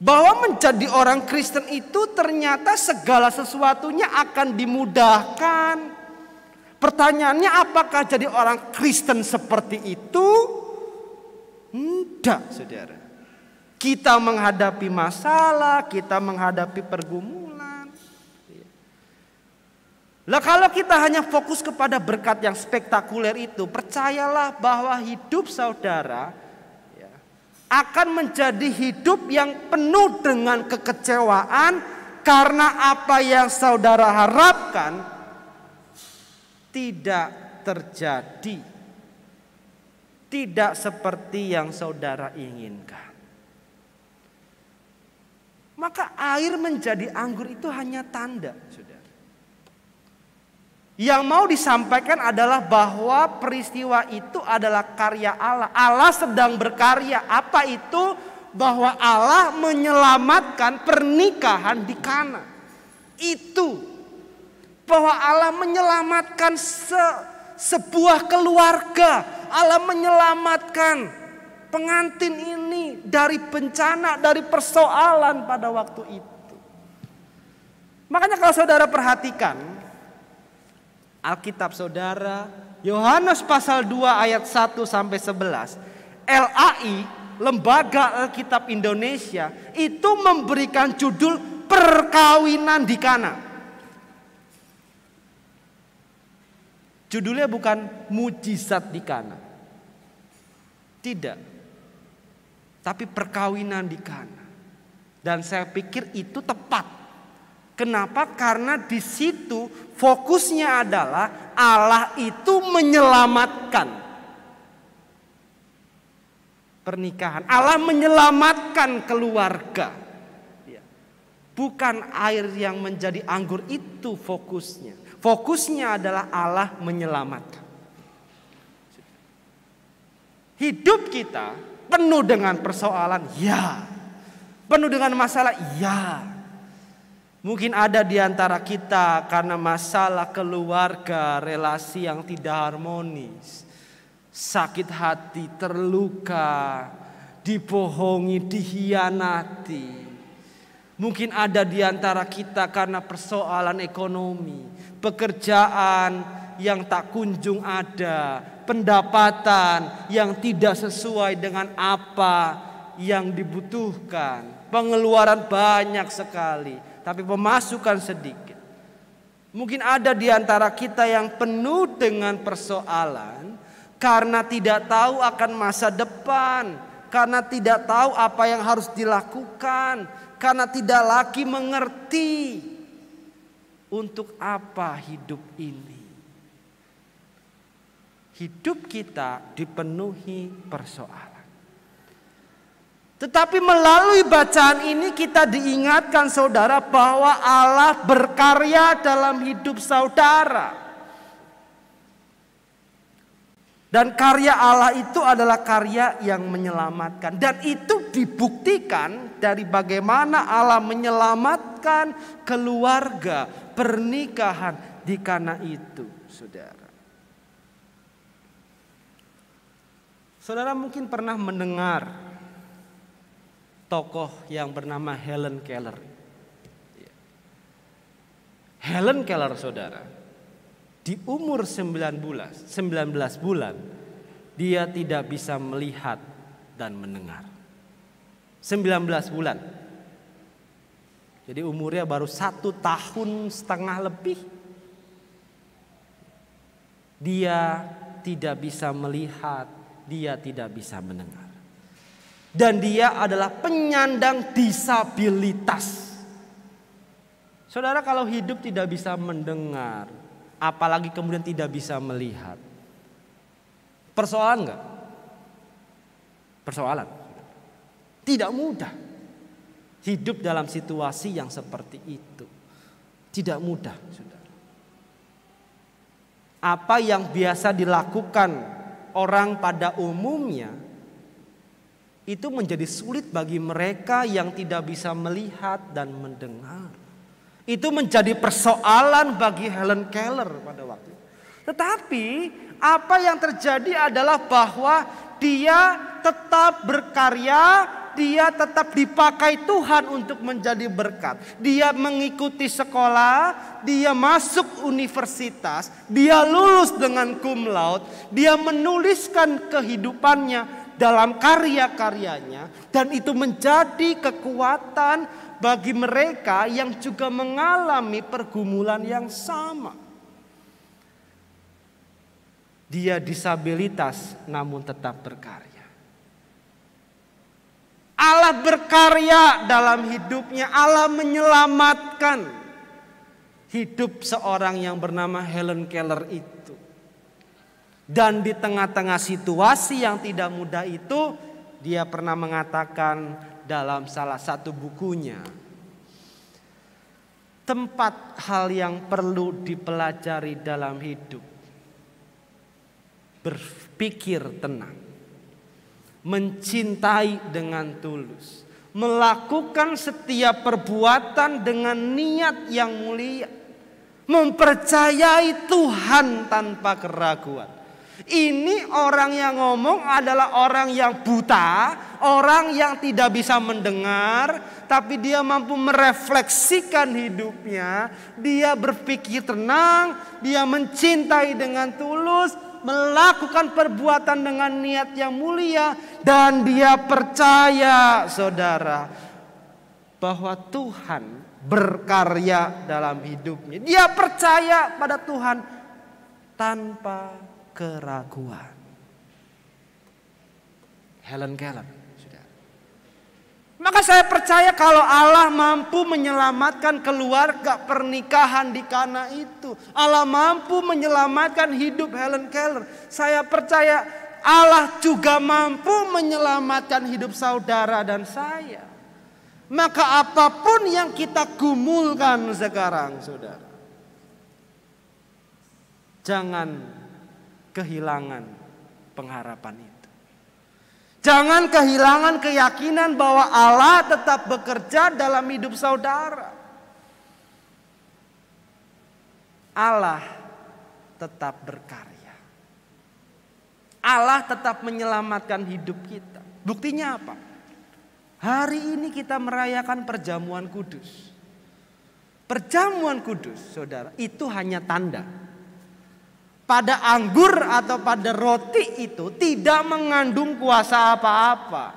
Bahwa menjadi orang Kristen itu ternyata segala sesuatunya akan dimudahkan. Pertanyaannya, apakah jadi orang Kristen seperti itu? Tidak, saudara. Kita menghadapi masalah, kita menghadapi pergumulan. Lah kalau kita hanya fokus kepada berkat yang spektakuler itu, percayalah bahwa hidup saudara akan menjadi hidup yang penuh dengan kekecewaan karena apa yang saudara harapkan tidak terjadi. Tidak seperti yang saudara inginkan. Maka air menjadi anggur itu hanya tanda, saudara. Yang mau disampaikan adalah bahwa peristiwa itu adalah karya Allah. Allah sedang berkarya. Apa itu? Bahwa Allah menyelamatkan pernikahan di Kana. Itu. Bahwa Allah menyelamatkan sebuah keluarga. Allah menyelamatkan pengantin ini dari bencana, dari persoalan pada waktu itu. Makanya kalau saudara perhatikan Alkitab saudara, Yohanes pasal 2 ayat 1 sampai 11. LAI, Lembaga Alkitab Indonesia, itu memberikan judul Perkawinan di Kana. Judulnya bukan Mujizat di Kana. Tidak. Tapi perkawinan di Kana. Dan saya pikir itu tepat. Kenapa? Karena di situ fokusnya adalah Allah itu menyelamatkan pernikahan. Allah menyelamatkan keluarga. Bukan air yang menjadi anggur itu fokusnya. Fokusnya adalah Allah menyelamatkan. Hidup kita penuh dengan persoalan, ya. Penuh dengan masalah, ya. Mungkin ada di antara kita karena masalah keluarga, relasi yang tidak harmonis, sakit hati, terluka, dibohongi, dikhianati. Mungkin ada di antara kita karena persoalan ekonomi, pekerjaan yang tak kunjung ada, pendapatan yang tidak sesuai dengan apa yang dibutuhkan, pengeluaran banyak sekali, tapi pemasukan sedikit. Mungkin ada di antara kita yang penuh dengan persoalan karena tidak tahu akan masa depan, karena tidak tahu apa yang harus dilakukan, karena tidak lagi mengerti untuk apa hidup ini. Hidup kita dipenuhi persoalan. Tetapi melalui bacaan ini kita diingatkan saudara bahwa Allah berkarya dalam hidup saudara. Dan karya Allah itu adalah karya yang menyelamatkan. Dan itu dibuktikan dari bagaimana Allah menyelamatkan keluarga, pernikahan di Kana itu, saudara. Saudara mungkin pernah mendengar tokoh yang bernama Helen Keller. Helen Keller, saudara, di umur 19 bulan dia tidak bisa melihat dan mendengar. 19 bulan. Jadi umurnya baru 1,5 tahun lebih. Dia tidak bisa melihat, dia tidak bisa mendengar. Dan dia adalah penyandang disabilitas. Saudara, kalau hidup tidak bisa mendengar, apalagi kemudian tidak bisa melihat, persoalan enggak? Persoalan. Tidak mudah hidup dalam situasi yang seperti itu. Tidak mudah, saudara. Apa yang biasa dilakukan orang pada umumnya itu menjadi sulit bagi mereka yang tidak bisa melihat dan mendengar. Itu menjadi persoalan bagi Helen Keller pada waktu itu. Tetapi apa yang terjadi adalah bahwa dia tetap berkarya, dia tetap dipakai Tuhan untuk menjadi berkat. Dia mengikuti sekolah, dia masuk universitas, dia lulus dengan cum laude, dia menuliskan kehidupannya dalam karya-karyanya, dan itu menjadi kekuatan bagi mereka yang juga mengalami pergumulan yang sama. Dia disabilitas namun tetap berkarya. Allah berkarya dalam hidupnya. Allah menyelamatkan hidup seorang yang bernama Helen Keller itu. Dan di tengah-tengah situasi yang tidak mudah itu, dia pernah mengatakan dalam salah satu bukunya, tempat hal yang perlu dipelajari dalam hidup: berpikir tenang, mencintai dengan tulus, melakukan setiap perbuatan dengan niat yang mulia, mempercayai Tuhan tanpa keraguan. Ini orang yang ngomong adalah orang yang buta, orang yang tidak bisa mendengar, tapi dia mampu merefleksikan hidupnya. Dia berpikir tenang, dia mencintai dengan tulus, melakukan perbuatan dengan niat yang mulia, dan dia percaya, saudara, bahwa Tuhan berkarya dalam hidupnya. Dia percaya pada Tuhan tanpa keraguan. Helen Keller, saudara. Maka saya percaya kalau Allah mampu menyelamatkan keluarga pernikahan di Kana itu, Allah mampu menyelamatkan hidup Helen Keller, saya percaya Allah juga mampu menyelamatkan hidup saudara dan saya. Maka apapun yang kita gumulkan sekarang, saudara, jangan kehilangan pengharapan itu. Jangan kehilangan keyakinan bahwa Allah tetap bekerja dalam hidup saudara. Allah tetap berkarya. Allah tetap menyelamatkan hidup kita. Buktinya apa? Hari ini kita merayakan perjamuan kudus. Perjamuan kudus, saudara, itu hanya tanda. Pada anggur atau pada roti itu tidak mengandung kuasa apa-apa.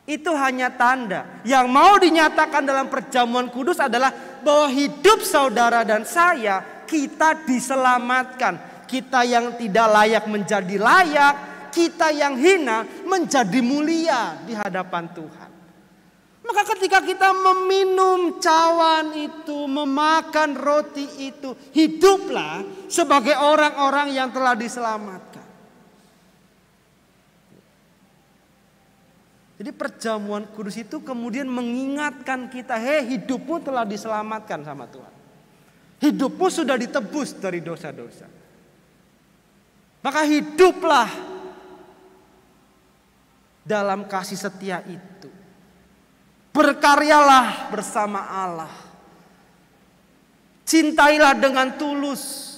Itu hanya tanda. Yang mau dinyatakan dalam perjamuan kudus adalah bahwa hidup saudara dan saya, kita diselamatkan. Kita yang tidak layak menjadi layak, kita yang hina menjadi mulia di hadapan Tuhan. Maka ketika kita meminum cawan itu, memakan roti itu, hiduplah sebagai orang-orang yang telah diselamatkan. Jadi perjamuan kudus itu kemudian mengingatkan kita, hidupmu telah diselamatkan sama Tuhan. Hidupmu sudah ditebus dari dosa-dosa. Maka hiduplah dalam kasih setia itu. Berkaryalah bersama Allah. Cintailah dengan tulus.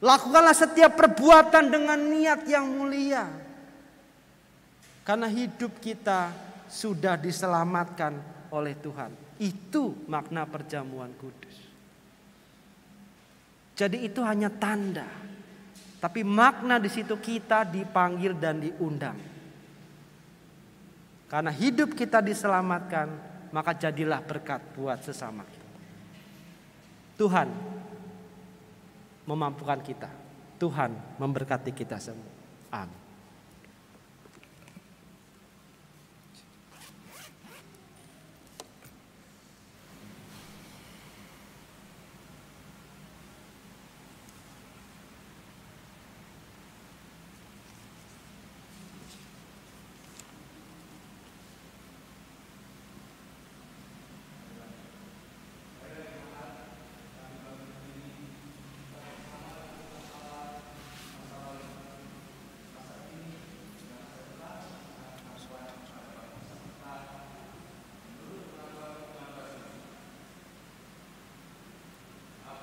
Lakukanlah setiap perbuatan dengan niat yang mulia. Karena hidup kita sudah diselamatkan oleh Tuhan. Itu makna perjamuan kudus. Jadi itu hanya tanda. Tapi makna di situ kita dipanggil dan diundang. Karena hidup kita diselamatkan, maka jadilah berkat buat sesama kita. Tuhan memampukan kita. Tuhan memberkati kita semua. Amin.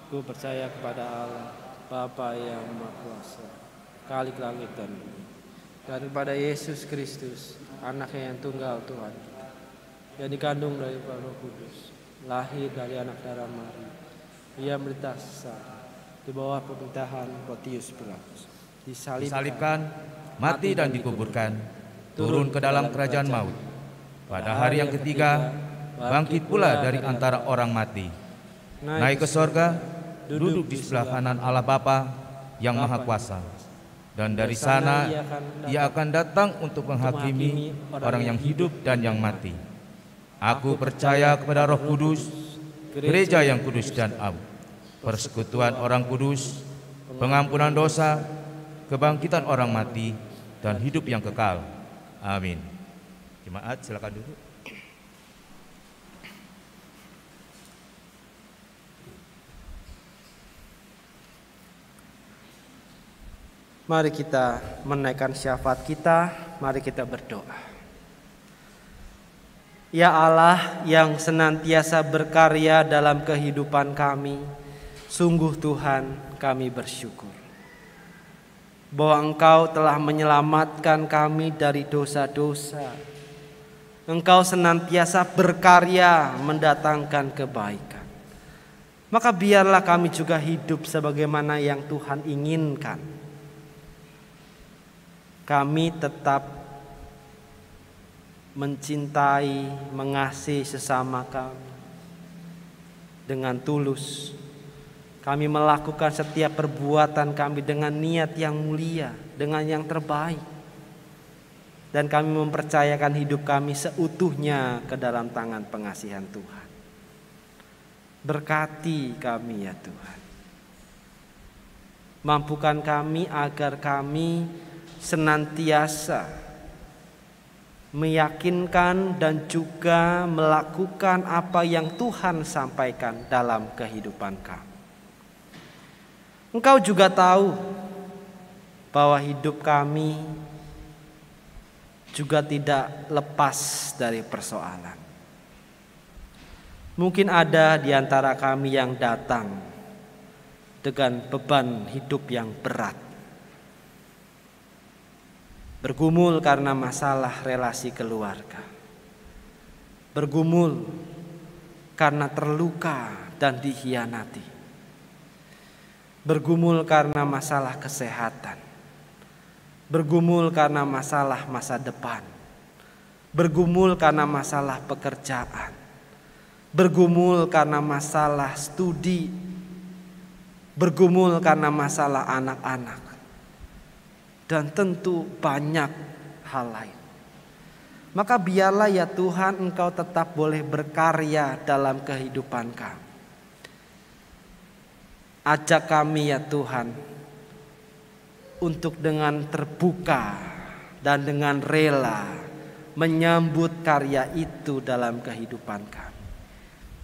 Aku percaya kepada Allah, Bapa yang Maha Kuasa, Khalik langit dan bumi, dan kepada Yesus Kristus, Anaknya yang tunggal Tuhan, yang dikandung dari Roh Kudus, lahir dari anak darah Maria. Ia menderita sengsara di bawah pemerintahan Pontius Pilatus, disalibkan, mati dan dikuburkan, turun ke dalam kerajaan maut. Pada hari yang ketiga, bangkit pula dari antara orang mati, naik ke sorga, duduk di sebelah kanan Allah Bapa yang Maha Kuasa. Dan dari sana ia akan datang untuk menghakimi orang yang hidup dan yang mati. Aku percaya kepada Roh Kudus, gereja yang kudus dan am, persekutuan orang kudus, pengampunan dosa, kebangkitan orang mati, dan hidup yang kekal. Amin. Jemaat silakan duduk. Mari kita menaikkan syafaat kita, mari kita berdoa. Ya Allah yang senantiasa berkarya dalam kehidupan kami, sungguh Tuhan kami bersyukur bahwa Engkau telah menyelamatkan kami dari dosa-dosa. Engkau senantiasa berkarya mendatangkan kebaikan. Maka biarlah kami juga hidup sebagaimana yang Tuhan inginkan. Kami tetap mencintai, mengasihi sesama kami dengan tulus. Kami melakukan setiap perbuatan kami dengan niat yang mulia, dengan yang terbaik. Dan kami mempercayakan hidup kami seutuhnya ke dalam tangan pengasihan Tuhan. Berkati kami ya Tuhan. Mampukan kami agar kami senantiasa meyakinkan dan juga melakukan apa yang Tuhan sampaikan dalam kehidupan kami. Engkau juga tahu bahwa hidup kami juga tidak lepas dari persoalan. Mungkin ada di antara kami yang datang dengan beban hidup yang berat. Bergumul karena masalah relasi keluarga. Bergumul karena terluka dan dikhianati. Bergumul karena masalah kesehatan. Bergumul karena masalah masa depan. Bergumul karena masalah pekerjaan. Bergumul karena masalah studi. Bergumul karena masalah anak-anak. Dan tentu banyak hal lain. Maka biarlah ya Tuhan Engkau tetap boleh berkarya dalam kehidupan kami. Ajak kami ya Tuhan untuk dengan terbuka dan dengan rela menyambut karya itu dalam kehidupan kami.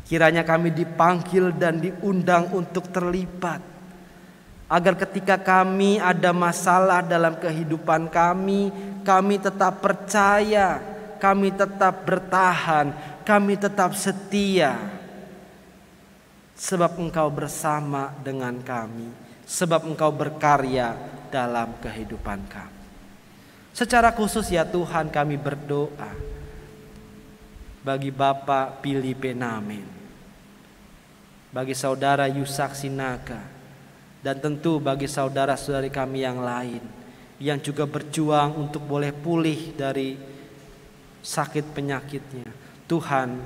Kiranya kami dipanggil dan diundang untuk terlibat, agar ketika kami ada masalah dalam kehidupan kami tetap percaya, kami tetap bertahan, kami tetap setia. Sebab Engkau bersama dengan kami, sebab Engkau berkarya dalam kehidupan kami. Secara khusus ya Tuhan, kami berdoa bagi Bapak Billy Benamen, bagi saudara Yusak Sinaga, dan tentu bagi saudara-saudari kami yang lain yang juga berjuang untuk boleh pulih dari sakit penyakitnya. Tuhan,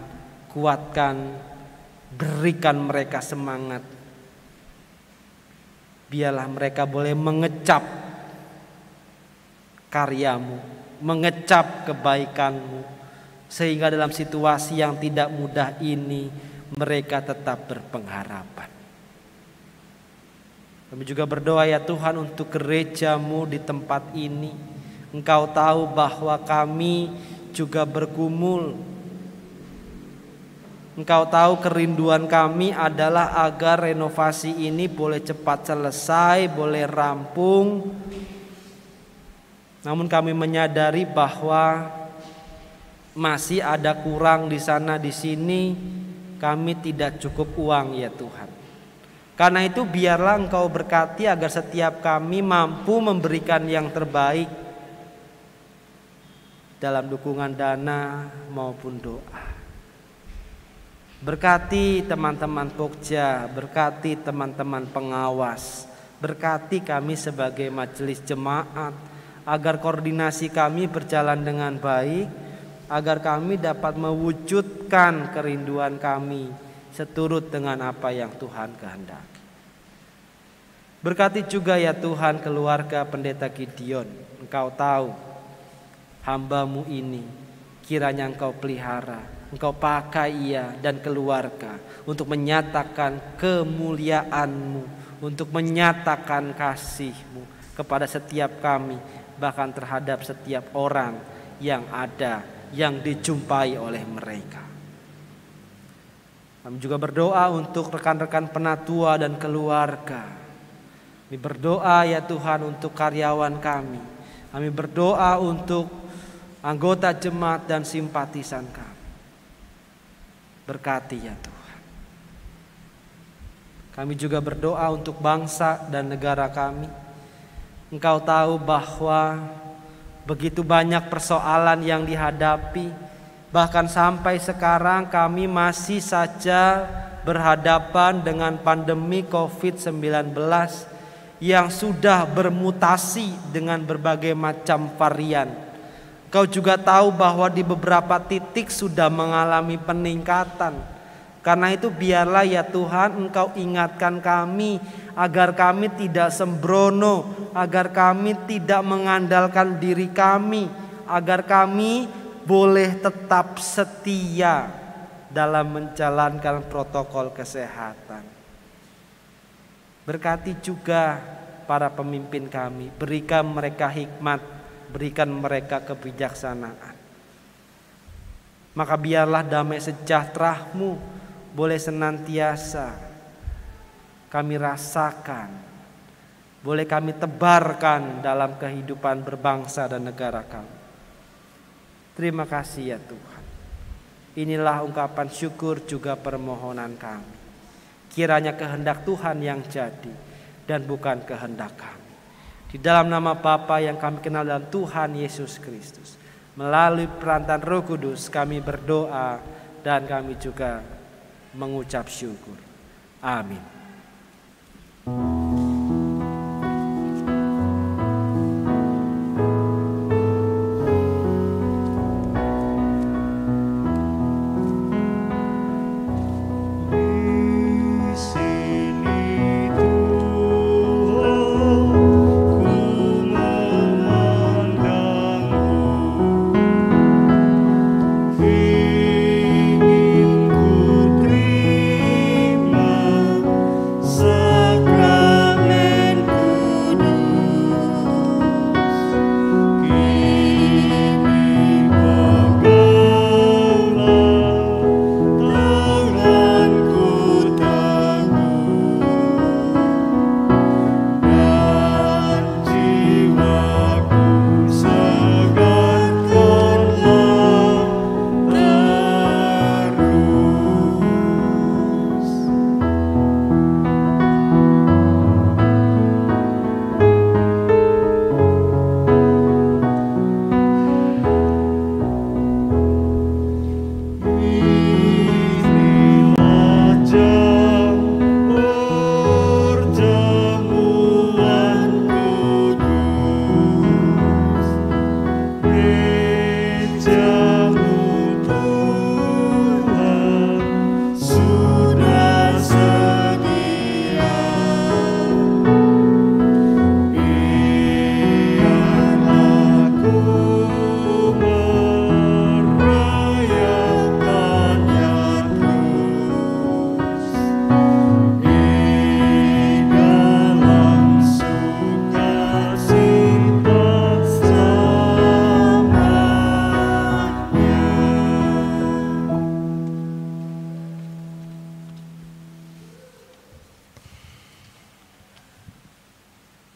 kuatkan, berikan mereka semangat. Biarlah mereka boleh mengecap karyamu, mengecap kebaikanmu, sehingga dalam situasi yang tidak mudah ini mereka tetap berpengharapan. Kami juga berdoa ya Tuhan untuk gerejamu di tempat ini. Engkau tahu bahwa kami juga bergumul. Engkau tahu kerinduan kami adalah agar renovasi ini boleh cepat selesai, boleh rampung. Namun kami menyadari bahwa masih ada kurang di sana di sini. Kami tidak cukup uang ya Tuhan. Karena itu biarlah Engkau berkati agar setiap kami mampu memberikan yang terbaik dalam dukungan dana maupun doa. Berkati teman-teman Pokja, berkati teman-teman pengawas, berkati kami sebagai majelis jemaat, agar koordinasi kami berjalan dengan baik, agar kami dapat mewujudkan kerinduan kami seturut dengan apa yang Tuhan kehendaki. Berkati juga ya Tuhan keluarga Pendeta Gideon. Engkau tahu hamba-Mu ini, kiranya Engkau pelihara, Engkau pakai ia dan keluarga untuk menyatakan kemuliaan-Mu, untuk menyatakan kasih-Mu kepada setiap kami, bahkan terhadap setiap orang yang ada, yang dijumpai oleh mereka. Kami juga berdoa untuk rekan-rekan penatua dan keluarga. Kami berdoa ya Tuhan untuk karyawan kami. Kami berdoa untuk anggota jemaat dan simpatisan kami. Berkati ya Tuhan. Kami juga berdoa untuk bangsa dan negara kami. Engkau tahu bahwa begitu banyak persoalan yang dihadapi. Bahkan sampai sekarang kami masih saja berhadapan dengan pandemi COVID-19 yang sudah bermutasi dengan berbagai macam varian. Kau juga tahu bahwa di beberapa titik sudah mengalami peningkatan. Karena itu biarlah ya Tuhan Engkau ingatkan kami agar kami tidak sembrono, agar kami tidak mengandalkan diri kami, agar kami boleh tetap setia dalam menjalankan protokol kesehatan. Berkati juga para pemimpin kami, berikan mereka hikmat, berikan mereka kebijaksanaan. Maka biarlah damai sejahtera-Mu boleh senantiasa kami rasakan, boleh kami tebarkan dalam kehidupan berbangsa dan negara kami. Terima kasih ya Tuhan. Inilah ungkapan syukur juga permohonan kami. Kiranya kehendak Tuhan yang jadi dan bukan kehendak kami. Di dalam nama Bapa yang kami kenal dalam Tuhan Yesus Kristus, melalui perantaraan Roh Kudus kami berdoa dan kami juga mengucap syukur. Amin.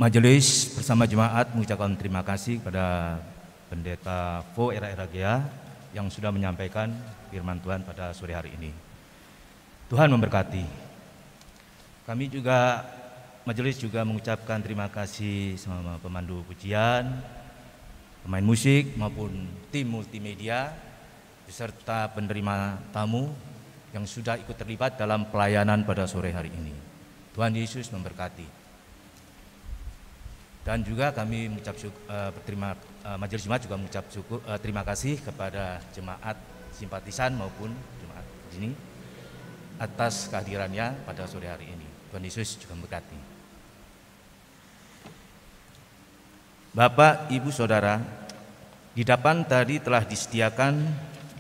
Majelis bersama jemaat mengucapkan terima kasih kepada Pendeta Vo Era yang sudah menyampaikan firman Tuhan pada sore hari ini. Tuhan memberkati. Kami juga, majelis juga mengucapkan terima kasih sama pemandu pujian, pemain musik maupun tim multimedia, beserta penerima tamu yang sudah ikut terlibat dalam pelayanan pada sore hari ini. Tuhan Yesus memberkati. Dan juga kami majelis jemaat juga mengucap terima kasih kepada jemaat simpatisan maupun jemaat di sini atas kehadirannya pada sore hari ini. Tuhan Yesus juga memberkati. Bapak, Ibu, Saudara, di depan tadi telah disediakan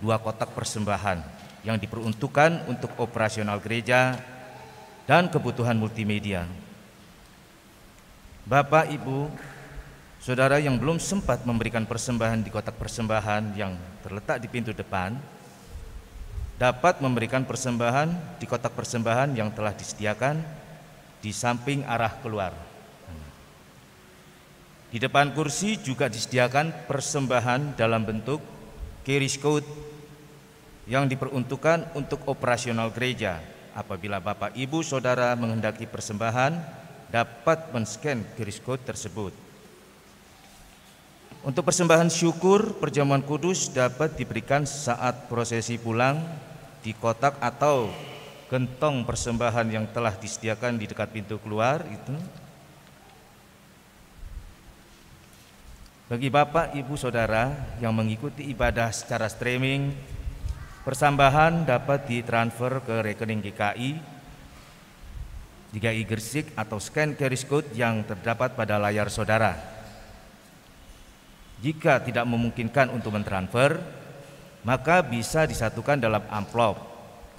2 kotak persembahan yang diperuntukkan untuk operasional gereja dan kebutuhan multimedia. Bapak, Ibu, Saudara yang belum sempat memberikan persembahan di kotak persembahan yang terletak di pintu depan, dapat memberikan persembahan di kotak persembahan yang telah disediakan di samping arah keluar. Di depan kursi juga disediakan persembahan dalam bentuk QR code yang diperuntukkan untuk operasional gereja. Apabila Bapak, Ibu, Saudara menghendaki persembahan, dapat men-scan QR code tersebut. Untuk persembahan syukur perjamuan kudus dapat diberikan saat prosesi pulang di kotak atau gentong persembahan yang telah disediakan di dekat pintu keluar itu. Bagi Bapak, Ibu, Saudara yang mengikuti ibadah secara streaming, persembahan dapat ditransfer ke rekening GKI Gresik atau scan QR code yang terdapat pada layar saudara. Jika tidak memungkinkan untuk mentransfer, maka bisa disatukan dalam amplop,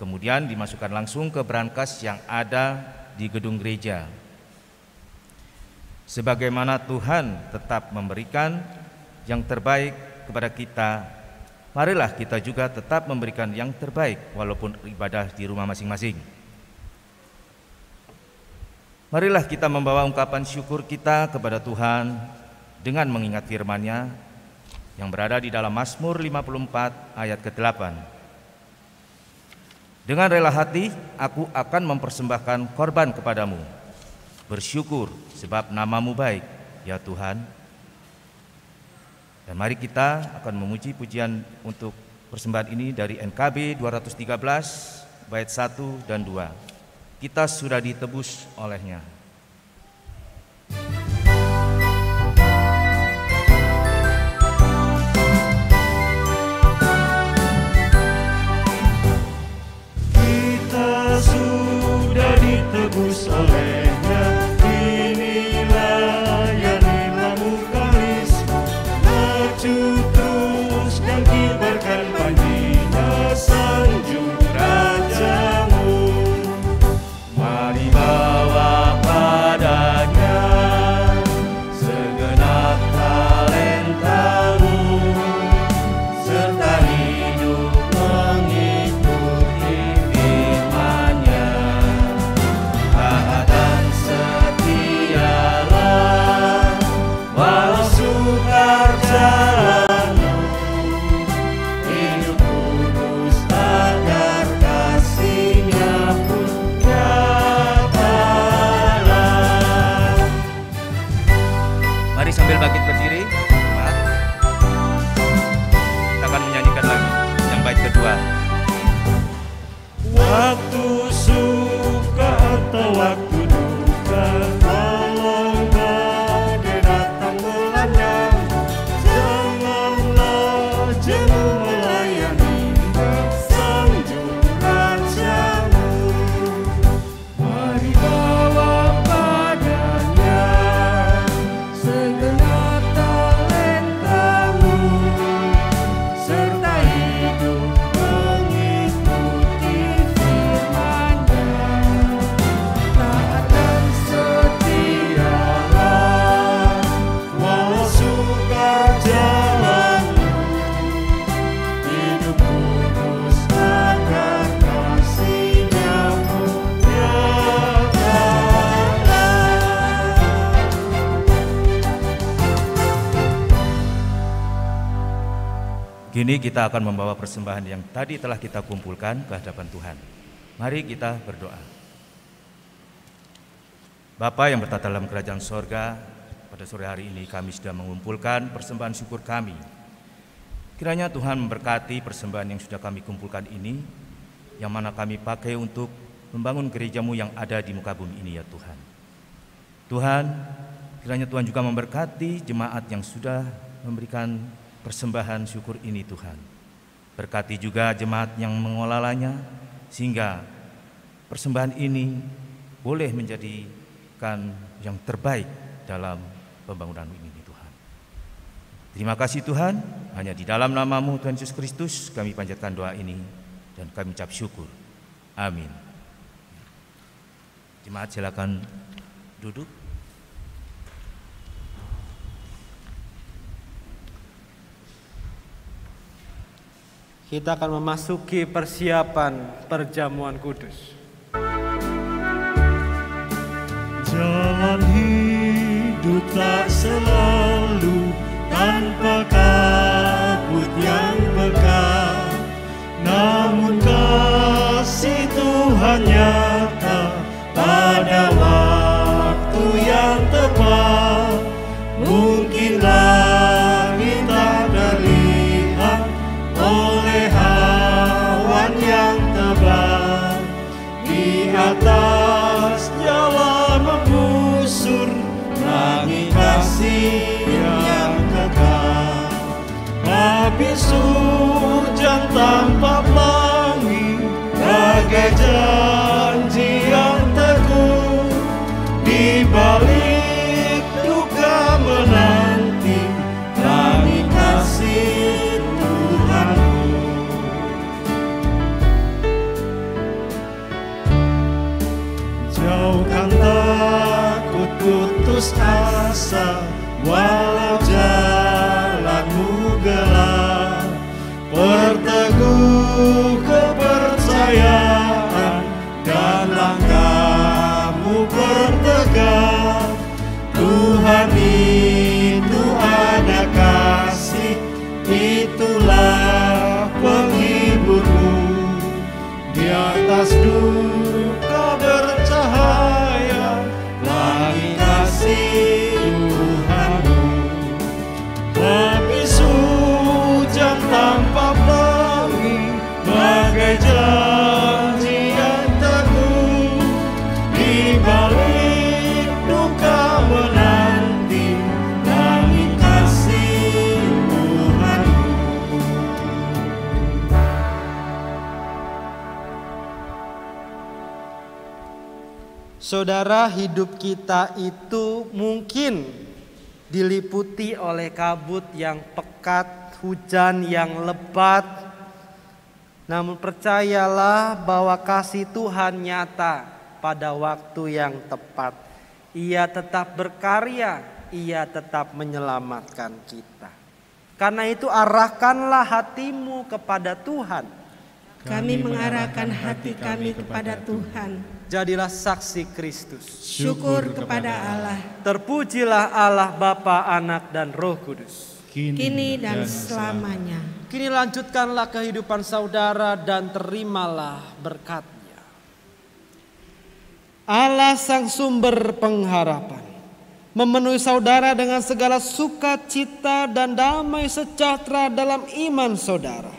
kemudian dimasukkan langsung ke brankas yang ada di gedung gereja. Sebagaimana Tuhan tetap memberikan yang terbaik kepada kita, marilah kita juga tetap memberikan yang terbaik walaupun ibadah di rumah masing-masing. Marilah kita membawa ungkapan syukur kita kepada Tuhan dengan mengingat firman-Nya yang berada di dalam Mazmur 54 ayat ke-8. Dengan rela hati aku akan mempersembahkan korban kepadamu, bersyukur sebab nama-Mu baik, ya Tuhan. Dan mari kita akan memuji pujian untuk persembahan ini dari NKB 213 bait 1 dan 2. Kita sudah ditebus oleh-Nya. Kita sudah ditebus oleh-Nya, inilah yang dilamu karisma, maju terus dan kibarkan panjinya sanjung rajamu. Mari bawa padanya segenap talentamu, serta hidup mengikuti firman-Nya. Taat dan setialah walau sukar jalanmu, hidup kudus agar kasih-Nya pun nyatalah. Mari sambil bangkit berdiri, jemaat. Kita akan menyanyikan lagi yang bait kedua. Waktu suka atau waktu duka, walau badai datang melanda, janganlah jemu melayani sanjung rajamu. Mari bawa padanya segenap talentamu, serta hidup mengikuti firman-Nya. Taat dan setialah walau sukar jalanmu, ini kita akan membawa persembahan yang tadi telah kita kumpulkan ke hadapan Tuhan. Mari kita berdoa. Bapa yang bertata dalam kerajaan sorga, pada sore hari ini kami sudah mengumpulkan persembahan syukur kami. Kiranya Tuhan memberkati persembahan yang sudah kami kumpulkan ini, yang mana kami pakai untuk membangun gereja-Mu yang ada di muka bumi ini ya Tuhan. Tuhan, kiranya Tuhan juga memberkati jemaat yang sudah memberikan persembahan syukur ini Tuhan. Berkati juga jemaat yang mengelolanya, sehingga persembahan ini boleh menjadikan yang terbaik dalam pembangunan ini Tuhan. Terima kasih Tuhan, hanya di dalam nama-Mu Tuhan Yesus Kristus kami panjatkan doa ini dan kami ucap syukur. Amin. Jemaat silakan duduk. Kita akan memasuki persiapan perjamuan kudus. Jalan hidup tak selalu tanpa kabut yang pekat, namun kasih Tuhan nyata pada waktu yang tepat. Mungkin langit tak terlihat oleh awan yang tebal, di atasnya lah membusur langit kasih yang kekal. Habis hujan tanpa pelangi, bagai janji yang teguh, di balik duka menanti langit kasih Tuhanku. Jauhkan takut putus asa, walau jalanmu gelap. Perteguh kepercayaan dan langkahmu bertegak. Tuhan itu ada kasih, itulah penghiburmu. Di atas duka bercahaya, langit kasih Tuhanmu. Habis hujan tanpa pelangi, bagai janji yang teguh, di balik duka menanti langit kasih Tuhanmu. Saudara, hidup kita itu mungkin diliputi oleh kabut yang pekat, hujan yang lebat. Namun percayalah bahwa kasih Tuhan nyata pada waktu yang tepat. Ia tetap berkarya, Ia tetap menyelamatkan kita. Karena itu arahkanlah hatimu kepada Tuhan. Kami mengarahkan hati kami kepada Tuhan. Jadilah saksi Kristus. Syukur kepada Allah, Terpujilah Allah Bapa, Anak, dan Roh Kudus. kini dan selamanya. Kini lanjutkanlah kehidupan saudara dan terimalah berkat-Nya. Allah sang sumber pengharapan, memenuhi saudara dengan segala sukacita dan damai sejahtera dalam iman saudara,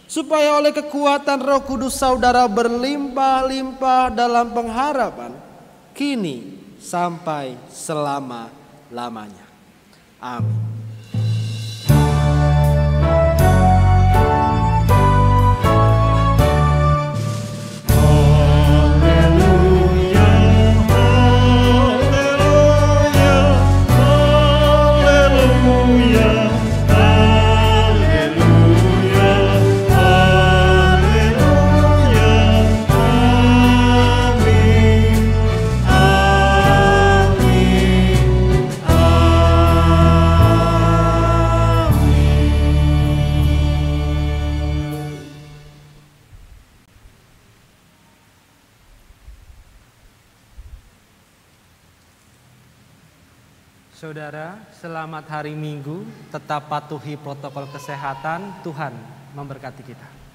supaya oleh kekuatan Roh Kudus saudara berlimpah-limpah dalam pengharapan, kini sampai selama-lamanya. Amin. Saudara, selamat hari Minggu, tetap patuhi protokol kesehatan, Tuhan memberkati kita.